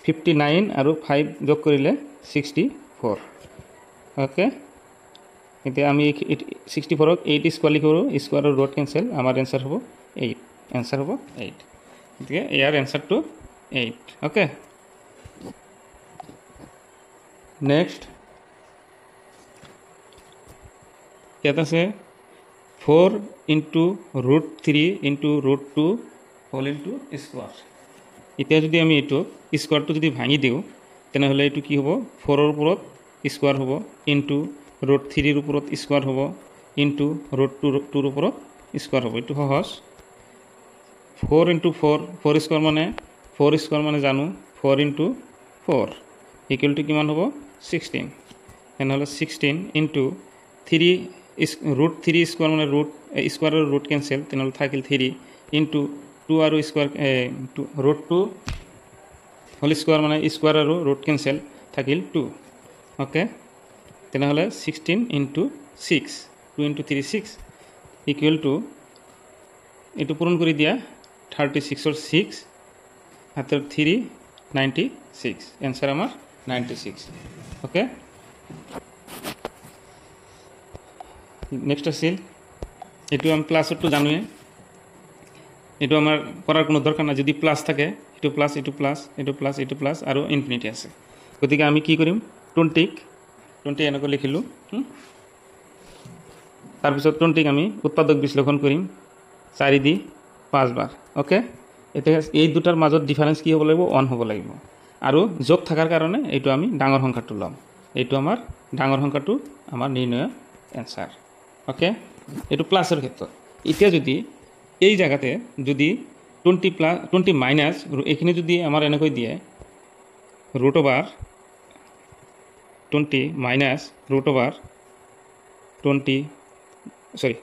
59 আৰু 5 যোগ কৰিলে 64 ওকে এতিয়া আমি 64 ক 8 স্কয়াৰ লিখো স্কয়াৰ আৰু ৰুট ক্যান্সেল আমাৰ आंसर হ'ব 8 आंसर হ'ব 8 গতিকে ইয়াৰ आंसर টো 8 ওকে নেক্সট ইয়াত আছে 4 into √3 into √2 whole into square এতিয়া যদি আমি এটো স্কয়ারটো যদি ভাঙি দিও তেনেহলে এটো কি হ'ব 4 ৰ ওপৰত স্কয়াৰ হ'ব into √3 ৰ ওপৰত স্কয়াৰ হ'ব into √2 ৰ ওপৰত স্কয়ার হ'ব এটো সহজ 4 into 4 স্কয়ার মানে জানো 4 into 4 ইকুয়াল টু কিমান হ'ব 16 তেনেহলে 16 into 3 √3 স্কয়ার মানে স্কয়ার আৰু ৰুট ক্যান্সেল তেনেহলে থাকিল 3 into 2 আৰু স্কয়াৰ √2 হোল স্কয়াৰ মানে স্কয়াৰ আৰু ৰুট ক্যান্সেল থাকিল 2 ওকে তেনেহলে 16 into 6 2 into 3 6 ইকুয়াল টু এটো পূরণ কৰি দিয়া 36 ৰ 6 হাতৰ 3 96 आंसर আমাৰ 96 ওকে নেক্সট আছিল এটো আমি প্লাসটো জানোৱে এটো আমাৰ কৰাৰ কোনো দৰকাৰ নাই যদি প্লাস থাকে এটো প্লাস এটো প্লাস এটো প্লাস এটো প্লাস আৰু ইনফিনিটি আছে গতিকে আমি কি কৰিম 20 এনেকৈ লিখিলো তাৰ পিছত 20 আমি উৎপাদক বিশ্লেষণ কৰিম 4 দি 5 বাৰ ওকে এতিয়া এই দুটাৰ মাজত ডিফাৰেন্স কি হ'ব লাগিব 1 হ'ব লাগিব আৰু যোগ থাকাৰ কাৰণে এইটো আমি ডাঙৰ সংখ্যাটো লম এইটো আমাৰ ডাঙৰ সংখ্যাটো আমাৰ নিৰ্ণয় आंसर ওকে এটো প্লাসৰ ক্ষেত্ৰত এতিয়া যদি এই জায়গাতে যদি 20 প্লাস 20 মাইনাস এখানে যদি আমার এনেকৈ দিয়ে √20 minus √20 sorry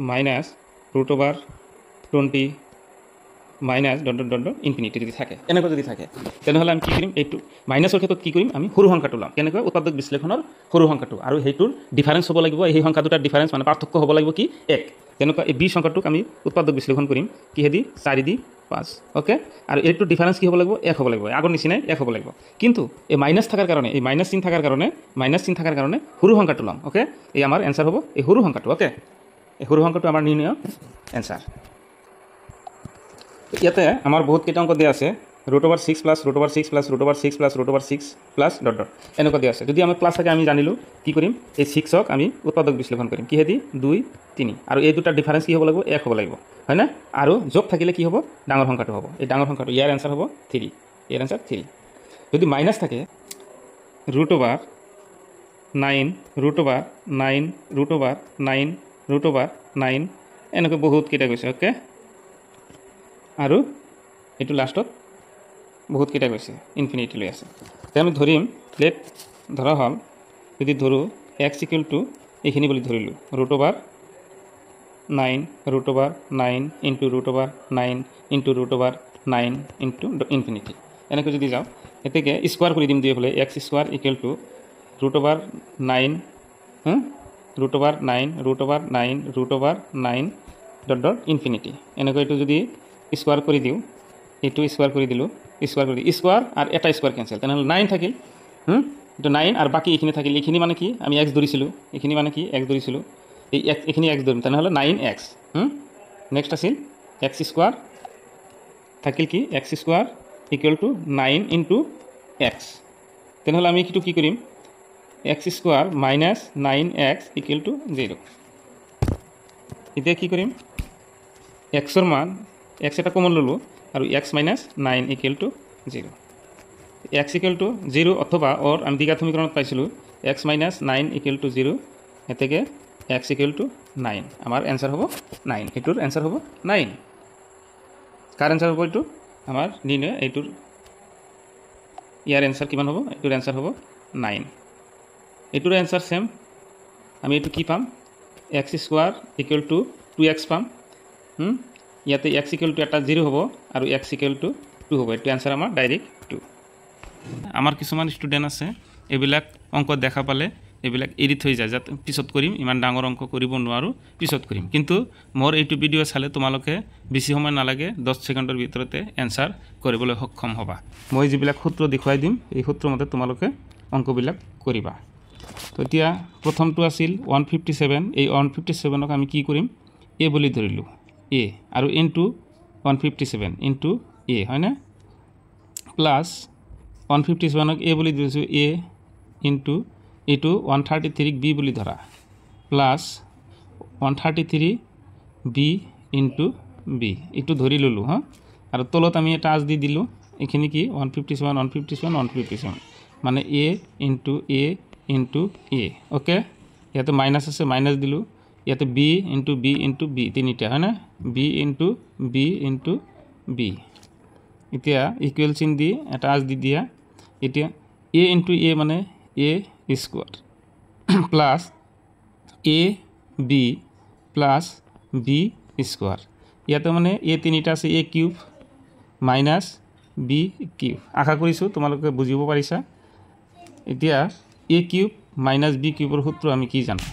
minus √20 minus dot infinity যদি থাকে এনেকৈ যদি থাকে তেনেহলে আমি কি কৰিম এইটো মাইনাসৰ ক্ষেত্ৰত কি কৰিম আমি সৰু সংখ্যাটো লম কেনেকৈ উৎপাদক বিশ্লেষণৰ সৰু সংখ্যাটো আৰু হেইটোৰ ডিফাৰেন্স হ'ব লাগিব এই সংখ্যা দুটাৰ ডিফাৰেন্স মানে পাৰ্থক্য হ'ব লাগিব কি 1 তেনেকৈ এই 20 সংখ্যাটোক আমি উৎপাদক বিশ্লেষণ কৰিম কি হেদি 4 দি 5 ওকে আৰু এইটো ডিফাৰেন্স কি হ'ব লাগিব 1 হ'ব লাগিব আগৰ নিচিনাই 1 হ'ব লাগিব কিন্তু এই মাইনাস থাকাৰ কাৰণে এই মাইনাস চিন থাকাৰ কাৰণে সৰু সংখ্যাটো লম ওকে এই আমাৰ आंसर হ'ব এই সৰু সংখ্যাটো ওকে এই সৰু সংখ্যাটো আমাৰ নিৰ্ণয় आंसर ইয়াতে আমাৰ বহুত কেইটা অংক দিয়া আছে √6 plus √6 plus √6 plus √6 plus dot dot এনেকৈ দিয়া আছে যদি আমি প্লাস থাকে আমি জানিলো কি কৰিম এই 6 ক আমি উৎপাদক বিশ্লেষণ কৰিম কি হেদি 2 3 আৰু এই দুটা ডিফারেন্স কি হ'ব লাগিব 1 হ'ব লাগিব হয় না আৰু যোগ থাকিলে কি হ'ব ডাঙৰ সংখ্যাটো হ'ব এই ডাঙৰ সংখ্যাটো ইয়াৰ आंसर হ'ব 3 ইয়াৰ आंसर 3 যদি মাইনাস থাকে √9 √9 এনেকৈ বহুত কেইটা গৈছে ওকে আৰু এটো লাষ্টত বহুত কেইটা গৈছে ইনফিনিটি লৈ আছে তে আমি ধৰিম লেট ধৰা হল যদি ধৰো x ইকুয়াল টু এখিনি বুলি ধৰিলো √9 ইনটু √9 ইনটু √9 ইনটু ইনফিনিটি এনেকৈ যদি যাও এতেকে স্কয়ার কৰি দিম দুইফালে x square equal to √9 √9 dot dot infinity এনেকৈ এটো যদি স্কোয়ার করে দিওঁ এইটো স্কোয়ার করে দিলোঁ স্কোয়ার করে দিই স্কোয়ার আর এটা স্কোয়ার কেঞ্চেল তেনেহ'লে 9 থাকিল এইটো 9 আৰু বাকী এইখিনি থাকিল এইখিনি মানে কি আমি x ধৰিছিলোঁ এইখিনি মানে কি x ধৰিছিলোঁ এইখিনি x ধৰিম তেনেহ'লে 9x নেক্সট আছিল x স্কোয়ার থাকিল কি x square equal to 9 into x তেনেহ'লে আমি এইটো কি কৰিম x square minus 9x equal to 0 এতিয়া কি কৰিম xৰ মান x এটা কমন ললোঁ আৰু x minus 9 equal to 0 x equal to 0 অথবা অর আমি দ্বিঘাত সমীকৰণত পাইছিলোঁ x মাইনাস 9 ইকুয়াল টু 0 এতেকে x ইকুয়াল টু 9 আমাৰ এনসাৰ হ'ব 9 এটোৰ এনসাৰ হ'ব 9 কাৰ এনসাৰ হ'ব এইটো আমাৰ নিৰ্ণয় এইটোৰ ইয়াৰ এনসাৰ কিমান হ'ব এইটোৰ এনসাৰ হ'ব 9 এইটোৰ এনসার সেম আমি এইটো কি পাম x square equal to 2x পাম ইয়াতে x ইকুয়াল টু এটা 0 হ'ব আৰু x ইকুয়াল টু 2 হ'ব এইটো এনসাৰ আমাৰ ডাইৰেক্ট 2 আমাৰ কিছুমান ষ্টুডেন্ট আছে এইবিলাক অঙ্ক দেখা পালে এইবিলাক এৰি থৈ যায় যাতে পিছত কৰিম ইমান ডাঙৰ অঙ্ক কৰিব নোৱাৰো পিছত কৰিম কিন্তু মোৰ এইটো ভিডিও চালে তোমালোকে বেছি সময় নালাগে 10 সেকেন্ডৰ ভিতৰতে এনসাৰ কৰিবলৈ সক্ষম হ'বা মই যিবিলাক সূত্ৰ দেখুৱাই দিম এই সূত্ৰ মতে তোমালোকে অঙ্কবিলাক কৰিবা তো এতিয়া প্ৰথমটো আছিল 157 এই 157ক আমি কি কৰিম a বুলি ধৰিলো a আৰু ইনটু 157 ইনটু a হয় না প্লাস 157ক a বুলি ধৰিছো a ইনটু এইটো 133 b বুলি ধৰা প্লাস 133 b ইনটু b এইটো ধৰি ললো হা আৰু তলত আমি এটা আজ দি দিলো এখিনি কি 157 মানে a into a into a okay ইয়াতে মাইনাস আছে মাইনাস দিলো ইয়াতে b into b into b তিনিটা হয় না b into b into b এতিয়া ইকুয়াল চিন দি এটা আজ দি দিয়া এতিয়া a ইনটু a মানে a square plus a b plus b square ইয়াতে মানে a তিনিটা আছে a cube minus b cube আশা কৰিছো তোমালোকে বুজিব পাৰিছা এতিয়া a কিউব মাইনাস b কিউবৰ সূত্ৰ আমি কি জানো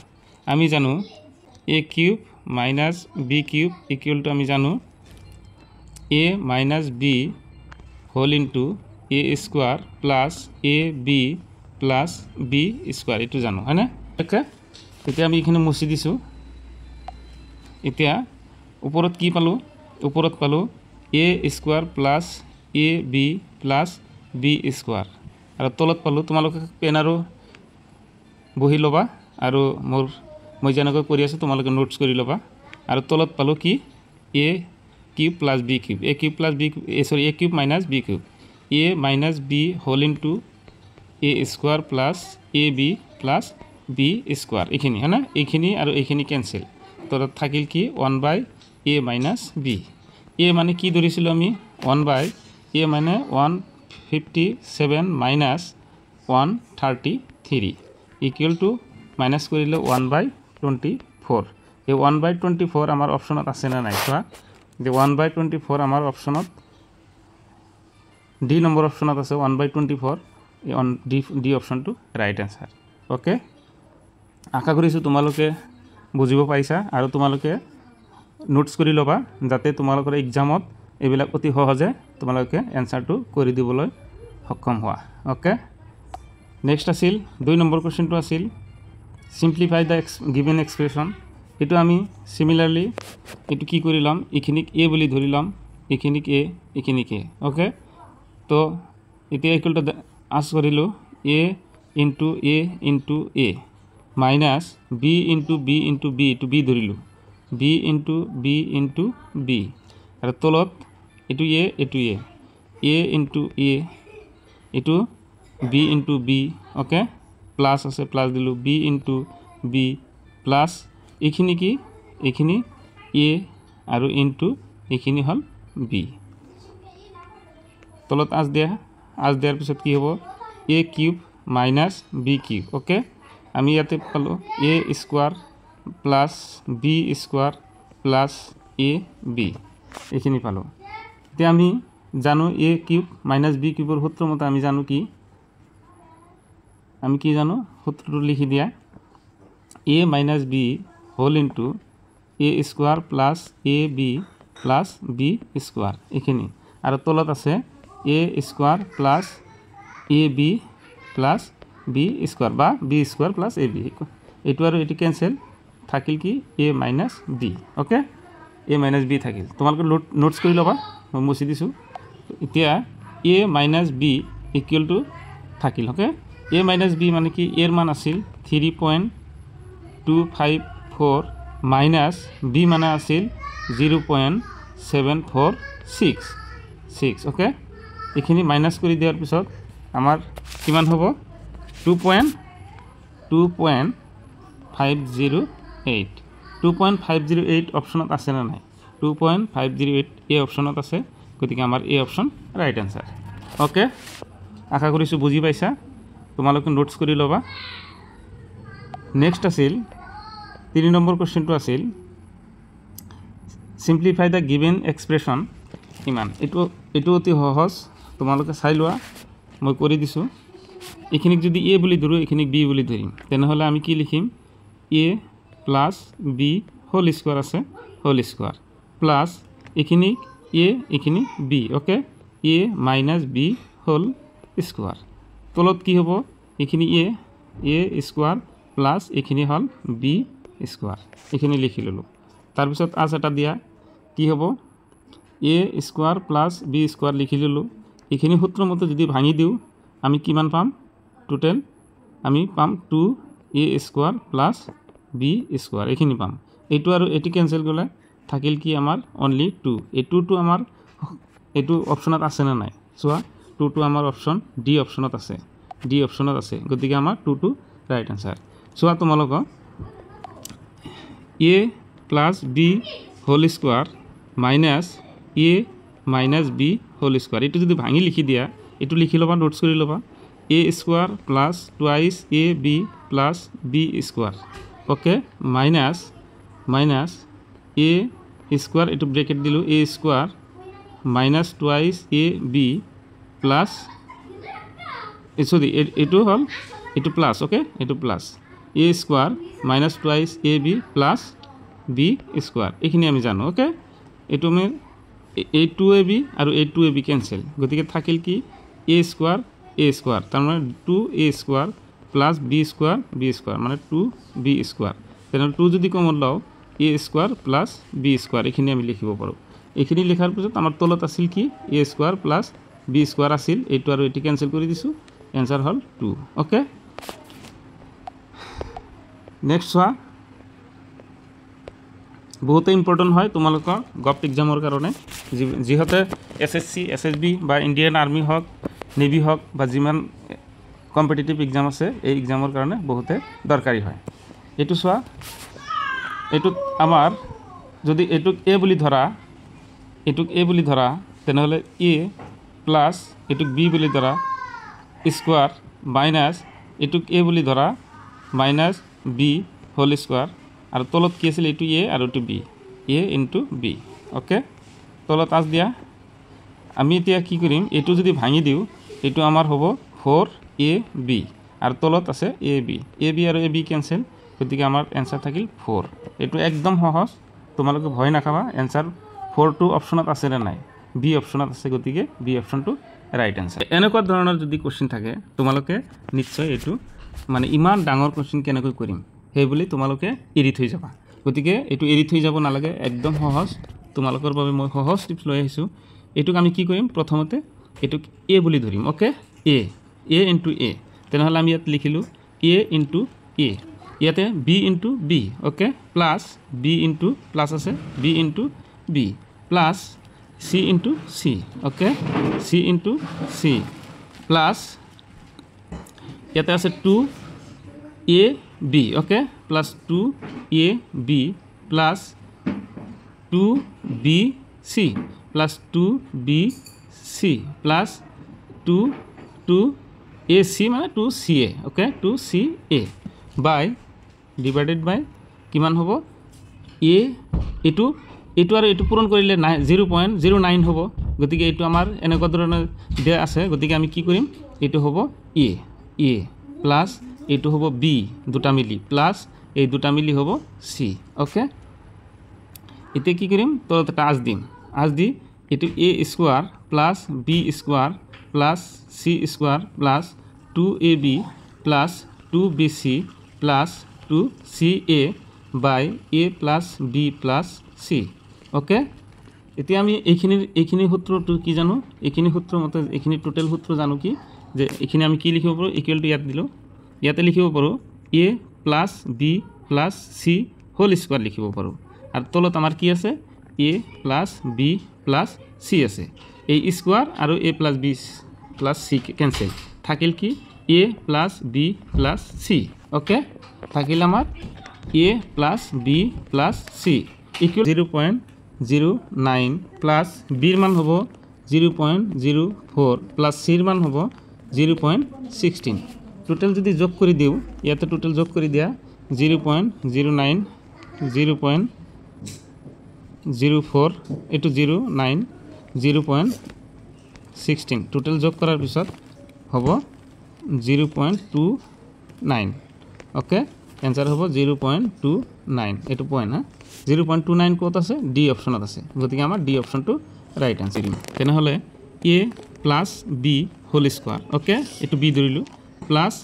আমি জানো a cube minus b cube equal to আমি জানো a minus b whole into a square plus a b plus b square এটো জানো হয় না ওকে এতিয়া আমি এখানে মুছি দিছো এতিয়া ওপৰত কি পালো ওপৰত পালো a square plus a b plus b square আৰু তলত পালো তোমালোকে পেন আৰু বহি লবা আৰু মই যেনেকৈ কৰি আছো তোমালোকে নোটস কৰি লবা আৰু তলত পালো কি a cube plus b cube a cube plus b sorry a cube minus b cube a minus b whole into a square plus ab plus b square এখিনি হয় না এখিনি আৰু এখিনি ক্যান্সেল তো থাকিল কি 1/a মাইনাস b a মানে কি ধৰিছিল আমি 1/a মানে 157 মাইনাস 133 ইকুয়াল টু মাইনাস কৰিলে 1/24 এই 1/24 আমাৰ অপশনত আছে না নাই চোৱা যে 1/24 আমাৰ অপশনত ডি নম্বৰ অপশনত আছে 1/24 অন ডি অপশনটো ৰাইট আনসাৰ ওকে আশা কৰিছো তোমালোকে বুজিব পাৰিছা আৰু তোমালোকে নোটস কৰি লবা যাতে তোমালোকৰ এক্সামত এইবিলাক অতি সহজে তোমালোকে এনসাৰটো কৰি দিবলৈ সক্ষম হোৱা ওকে নেক্সট আছিল 2 নম্বৰ কোৱেশ্চনটো আছিল সিম্পলিফাই দা গিভেন এক্সপ্ৰেশন এটো আমি সিমিলাৰলি এটো কি কৰিলাম এখিনিক a বুলি ধৰিলাম এখিনিক a এখিনিক a ওকে তো এতিয়া ইকুয়াল টু আস করিলো a into a minus b into b টু b ধরিলো b ইনটু b আর তলত এটু a ইনটু a এটু b into b okay plus আছে প্লাস দিলো b ইনটু b প্লাস এখিনি কি এখিনি a আৰু ইনটু এখিনি হল b তলত আজ দিয়াৰ পিছত কি হ'ব a cube minus b cube okay আমি ইয়াতে পালো a square plus b square plus a b এখিনি পালো এতিয়া আমি জানো a কিউব মাইনাস b কিউবৰ সূত্ৰ মতে আমি জানো কি জানো সূত্ৰটো লিখি দিয়া a minus b whole into a square plus a b plus b square এইখিনি আৰু তলত আছে a square plus a b plus b square বা b square plus a b এইটো আৰু এইটো কেঞ্চেল থাকিল কি a minus b okay a minus b থাকিল তোমালোকে নোটছ কৰি ল'বা মই মুচি দিছোঁ এতিয়া a minus b equal to থাকিল অ'কে এ মাইনাছ বি মানে কি এৰ মান আছিল 3.254 মাইনাছ বি মানে আছিল 0.746 অ'কে এইখিনি মাইনাছ কৰি দিয়াৰ পিছত আমাৰ কিমান হ'ব 2.508 অপশ্যনত আছে না নাই 2.508 এই অপশ্যনত আছে গতিকে আমাৰ এই অপশ্যন ৰাইট এনসাৰ অ'কে আশা কৰিছোঁ বুজি পাইছা তোমালোকে নোটছ কৰি ল'বা নেক্সট আছিল 3 নম্বৰ কোৱেশ্চনটো আছিল সিম্পলিফাই দ্য গিভেন এক্সপ্ৰেছন ইমান এইটো অতি সহজ তোমালোকে চাই লোৱা মই কৰি দিছোঁ এইখিনিক যদি এ বুলি ধৰোঁ এইখিনিক বি বুলি ধৰিম তেনেহ'লে আমি কি লিখিম এ প্লাছ বি হোল স্কোৱাৰ আছে হোল স্কোৱাৰ প্লাছ এইখিনিক এ এইখিনি B okay a minus b whole square তলত কি হ'ব এইখিনি এ স্কোৱাৰ প্লাছ এইখিনি হ'ল বি স্কোৱাৰ এইখিনি লিখি ল'লোঁ তাৰপিছত আজ এটা দিয়া কি হ'ব এ স্কোৱাৰ প্লাছ বি স্কোৱাৰ লিখি ল'লোঁ এইখিনি সূত্ৰ মতে যদি ভাঙি দিওঁ আমি কিমান পাম টোটেল আমি পাম 2a square plus b square এইখিনি পাম এইটো আৰু এটি কেঞ্চেল গ'লে থাকিল কি আমাৰ অনলি 2 এই 2টো আমাৰ এইটো অপশ্যনত আছে না নাই চোৱা 2টো আমাৰ অপশ্যন ডি অপশ্যনত আছে গতিকে আমাৰ 2টো ৰাইট এনসাৰ চোৱা তোমালোকক a plus b whole square minus a minus b whole square এইটো যদি ভাঙি লিখি দিয়া এইটো লিখি ল'বা নোটছ কৰি ল'বা a square plus twice a b plus b square okay minus a square এইটো ব্ৰেকেট দিলোঁ a square minus twice a b plus এইটো হ'ল এইটো প্লাছ অ'কে এইটো plus a square minus twice a b plus b square এইখিনি আমি জানো okay এইটো আমি এই 2ab আৰু এই 2ab কেঞ্চেল গতিকে থাকিল কি এ স্কোৱাৰ তাৰমানে 2a square plus b square মানে 2b স্কোৱাৰ তেনেহ'লে 2 যদি কমন লওঁ এ স্কোৱাৰ প্লাছ বি স্কোৱাৰ এইখিনি আমি লিখিব পাৰোঁ এইখিনি লিখাৰ পিছত আমাৰ তলত আছিল কি এ স্কোৱাৰ প্লাছ বি স্কোৱাৰ আছিল এইটো আৰু এইটো কেঞ্চেল কৰি দিছোঁ এনসাৰ হ'ল 2 অ'কে নেক্সট চোৱা বহুতে ইম্পৰ্টেণ্ট হয় তোমালোকৰ গভ এক্সামৰ কাৰণে যিহেতু SSC SSB বা ইণ্ডিয়ান আৰ্মি হওক নেভি হওক বা যিমান কম্পিটিটিভ এক্সাম আছে এই এক্সামৰ কাৰণে বহুতে দৰকাৰী হয় এইটো চোৱা এইটোত আমাৰ যদি এইটোক এ বুলি ধৰা তেনেহ'লে এ প্লাছ এইটোক বি বুলি ধৰা স্কোৱাৰ মাইনাছ এইটোক এ বুলি ধৰা মাইনাছ বি হোল স্কোৱাৰ আৰু তলত কি আছিল এইটো এ আৰু এইটো B A into b okay তলত আজ দিয়া আমি এতিয়া কি কৰিম এইটো যদি ভাঙি দিওঁ এইটো আমাৰ হ'ব 4ab আৰু তলত আছে ab আৰু ab কেঞ্চেল গতিকে আমাৰ এনসাৰ থাকিল 4 এইটো একদম সহজ তোমালোকে ভয় নাখাবা এনসাৰ 4টো অপশ্যনত আছে নে নাই বি অপশ্যনত আছে গতিকে বি অপশ্যনটো ৰাইট এনসাৰ এনেকুৱা ধৰণৰ যদি কোৱেশ্চন থাকে তোমালোকে নিশ্চয় এইটো মানে ইমান ডাঙৰ কোৱেশ্চন কেনেকৈ কৰিম সেই বুলি তোমালোকে এৰি থৈ যাবা গতিকে এইটো এৰি থৈ যাব নালাগে একদম সহজ তোমালোকৰ বাবে মই সহজ টিপছ লৈ আহিছোঁ এইটোক আমি কি কৰিম প্ৰথমতে এইটোক এ বুলি ধৰিম অ'কে এ ইনটু এ তেনেহ'লে আমি ইয়াত লিখিলোঁ এ ইনটু এ ইয়াতে b into b okay plus b into plus আছে b into b plus c into c okay c into c plus ইয়াতে আছে 2ab okay plus 2ab plus 2bc plus 2bc plus 2ac মানে 2ca okay 2ca বাই divided বাই কিমান হ'ব এ এইটো আৰু এইটো পূৰণ কৰিলে 0.09 হ'ব গতিকে এইটো আমাৰ এনেকুৱা ধৰণৰ দিয়া আছে গতিকে আমি কি কৰিম এইটো হ'ব এ প্লাছ এইটো হ'ব বি দুটা মিলি প্লাছ এই দুটা মিলি হ'ব চি অ'কে এতিয়া কি কৰিম তলত এটা আঁচ দিম আঁচ দি এইটো a square plus b square plus c square plus 2ab plus 2bc plus 2ca by a plus b plus c okay এতিয়া আমি এইখিনি সূত্ৰটো কি জানো এইখিনি সূত্ৰ মতে এইখিনি টোটাল সূত্ৰ জানো কি যে এইখিনি আমি কি লিখিব পাৰো ইকুয়াল টু ইয়াত দিলো ইয়াতে লিখিব পাৰো a plus b plus c whole square লিখিব পাৰো আর তলত আমার কি আছে a plus b plus c আছে এই স্কয়ার আর a plus b plus c cancel থাকিল কি a plus b plus c okay থাকিল আমার a plus b plus c equal 0.09 plus b এর মান হবে 0.04 প্লাস c এর মান হবে 0.16 টোটাল যদি যোগ করে দিও ইয়াতে টোটাল যোগ করে দিয়া 0.09 0.04 এটু 09 0.16 টোটাল যোগ করার পিছত হব 0.29 ওকে অ্যান্সার হব 0.29 এটু পয়েন্ট হ্যাঁ 0.29 কত আছে ডি অপশনত আছে গতিকে আমার ডি অপশনটো রাইট আনসার তেনে হলে a plus b whole square okay এটু b ধরিলু প্লাস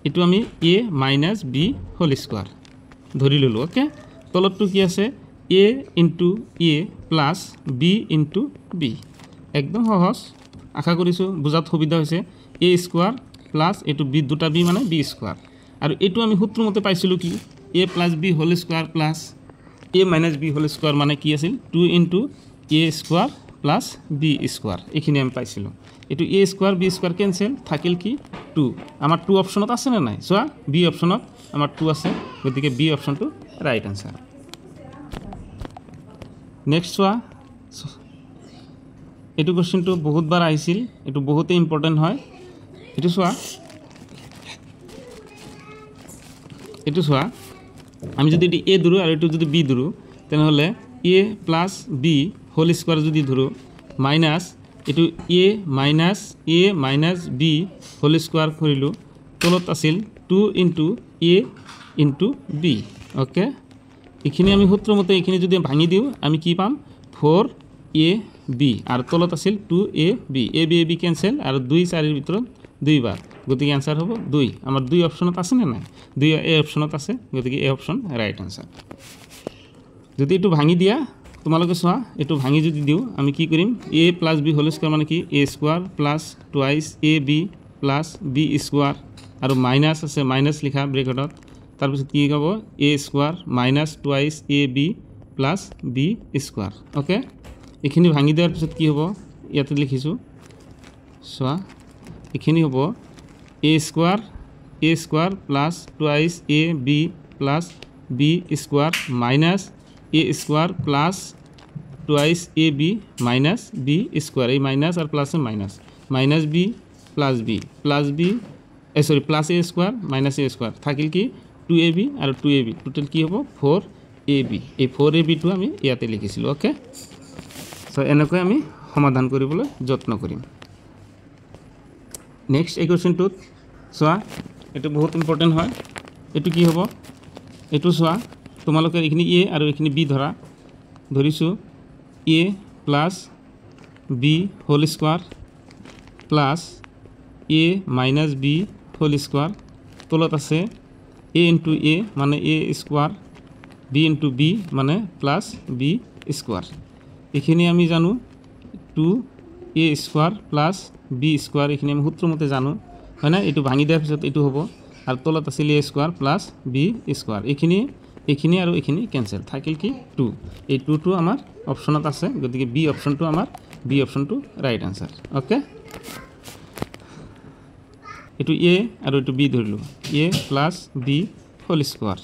এটু আমি a minus b whole square ধরি ললো ওকে তলতটো কি আছে a into a plus b into b একদম সহজ আশা কৰিছো বুজাত সুবিধা হৈছে a স্কয়ার প্লাস এটু b দুটা b মানে b স্কয়ার আর এটু আমি সূত্র মতে পাইছিলো কি a plus b whole square plus a minus b whole square মানে কি আছিল 2 into a square plus b square এখানে আমি পাইছিলো এটু a square b square cancel থাকিল কি 2 আমার 2 অপশনত আছে না নাই সোয়া b অপশনত আমার 2 আছে গতিকে b অপশনটো রাইট আনসার নেক্সট সোয়া এটু কোশ্চেনটো বহুতবার আইছিল এটু বহুতে ইম্পর্টেন্ট হয় এটু সোয়া আমি যদি এটি a ধরু আর এটু যদি b ধরু তাহলে a plus b whole square যদি ধরু মাইনাস এটু a minus b whole square করিলু তলত আছিল 2 into a into b okay এখানে আমি সূত্র মতে এখানে যদি ভাঙি দিও আমি কি পাম 4ab আর তলত আছিল 2ab a b ক্যান্সেল আর 2 4 এর ভিতর দুইবার গতিকে অ্যান্সার হবে 2 আমার 2 অপশনত আছে না নাই 2 এ অপশনত আছে গতিকে এ অপশন রাইট অ্যান্সার যদি একটু ভাঙি দিয়া তোমালোকে সোয়া একটু ভাঙি যদি দিও আমি কি করিম a plus b whole square মানে কি a square plus twice ab plus b square আর মাইনাস আছে মাইনাস লিখা ব্র্যাকেটত তারপর কি হবো a square minus twice ab plus b square okay এখানে ভাঙি দেওয়ার পিছত কি হবো ইয়াতে লিখিছো সোয়া এখানে হবো a square plus twice a b plus b square minus a square plus twice a b minus b square এই মাইনাস আর প্লাসে minus b plus b sorry plus a square minus a square থাকিল কি 2ab আর 2ab total কি হবো 4ab এই 4ab two আমি ইয়াতে লিখিছিলো ওকে সো এনেকৈ আমি সমাধান কৰিবলৈ যত্ন কৰিম নেক্সট এই কোশ্চেনটোত চোৱা এটো বহুত ইম্পৰ্টেন্ট হয় এটো কি হ'ব এটো চোৱা তোমালোকে এখিনি a আৰু এখিনি b ধৰিছো a plus b whole square plus a minus b whole square তলত আছে a ইনটু a মানে a square b into b মানে প্লাস b স্কয়ার এখানে আমি জানো 2a square plus b square এখানে আমি সূত্র মতে জানো হয় না এটু ভাঙি দেওয়ার পিছত এটু হ'ব আর তলত আছিল a square plus b square এখানে আর এখানে ক্যান্সেল থাকিল কি 2 এই 2 টু আমার অপশনত আছে গতিকে b অপশনটো রাইট আনসার ওকে এটু a আর এটু b ধরিলো a plus b whole square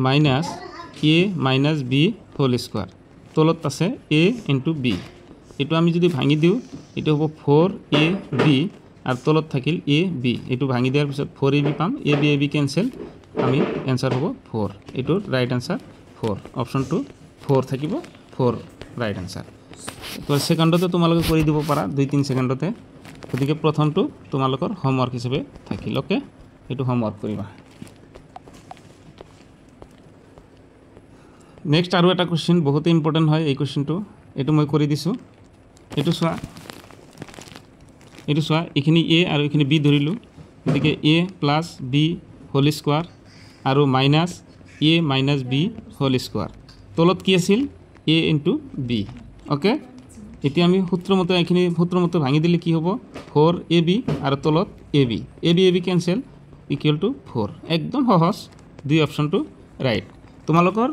minus a minus b whole square তলত আছে a ইনটু b এটু আমি যদি ভাঙি দিও এটা হবো 4ab আর তলত থাকিল ab এটু ভাঙি দেওয়ার পিছত 4ab পাম ab ক্যান্সেল আমি অ্যান্সার হবো 4 এটুর রাইট আনসার 4 অপশনটো 4 থাকিব 4 রাইট আনসার তো সেকেন্ডতে তোমালোকে কৰি দিব পাৰা 2-3 সেকেন্ডতে গতিকে প্ৰথমটো তোমালোকৰ হোমৱৰ্ক হিচাপে থাকিল ওকে এটু হোমৱৰ্ক কৰিবা নেক্সট আৰু এটা কুৱেশ্যন বহুতে ইম্পৰ্টেণ্ট হয় এই কুৱেশ্যনটো এইটো মই কৰি দিছোঁ এইটো চোৱা এইখিনি এ আৰু এইখিনি বি ধৰিলোঁ গতিকে এ প্লাছ বি হোল স্কোৱাৰ আৰু minus a minus b whole square তলত কি আছিল এ ইনটু বি অ'কে এতিয়া আমি এইখিনি সূত্ৰমতে ভাঙি দিলে কি হ'ব 4ab আৰু তলত ab কেনচেল ইকুৱেল টু 4 একদম সহজ দুই অপশ্যনটো ৰাইট তোমালোকৰ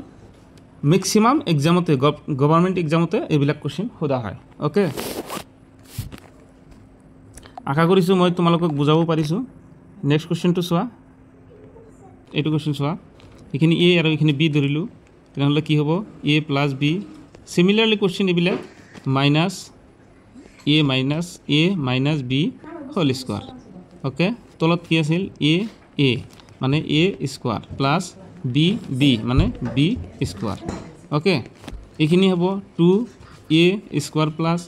মেক্সিমাম এক্সামতে গভৰ্ণমেণ্ট এক্সামতে এইবিলাক কুৱেশ্যন সোধা হয় অ'কে আশা কৰিছোঁ মই তোমালোকক বুজাব পাৰিছোঁ নেক্সট কুৱেশ্যনটো চোৱা এইটো কুৱেশ্যন চোৱা এইখিনি এ আৰু এইখিনি বি ধৰিলোঁ তেনেহ'লে কি হ'ব a plus b similarly question এইবিলাক minus a minus b whole square okay তলত কি আছিল এ মানে এ স্কোৱাৰ প্লাছ বি মানে বি স্কোৱাৰ অ'কে এইখিনি হ'ব 2a square plus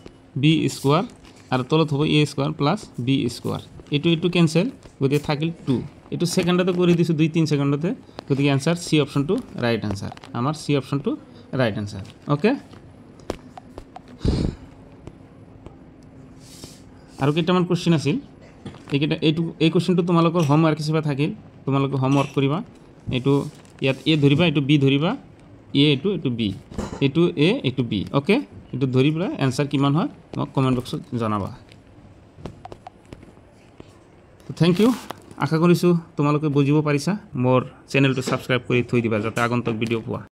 b square আৰু তলত হ'ব এ স্কোৱাৰ প্লাছ বি স্কোৱাৰ এইটো কেনচেল গতিকে থাকিল 2 এইটো ছেকেণ্ডতে কৰি দিছোঁ 2-3 ছেকেণ্ডতে গতিকে এনচাৰ চি অপশ্যনটো ৰাইট এনচাৰ আমাৰ চি অপশ্যনটো ৰাইট এনচাৰ অ'কে আৰু কেইটামান কুৱেশ্যন আছিল এই কুৱেশ্যনটো তোমালোকৰ হোমৱৰ্ক হিচাপে থাকিল তোমালোকে হোমৱৰ্ক কৰিবা এইটো ইয়াত এ ধৰিবা এইটো বি ধৰিবা এইটো বি এইটো এ এইটো বি অ'কে এইটো ধৰি পেলাই এনচাৰ কিমান হয় মোক কমেণ্ট বক্সত জনাবা থেংক ইউ আশা কৰিছোঁ তোমালোকে বুজিব পাৰিছা মোৰ চেনেলটো ছাবস্ক্ৰাইব কৰি থৈ দিবা যাতে আগন্তুক ভিডিঅ' পোৱা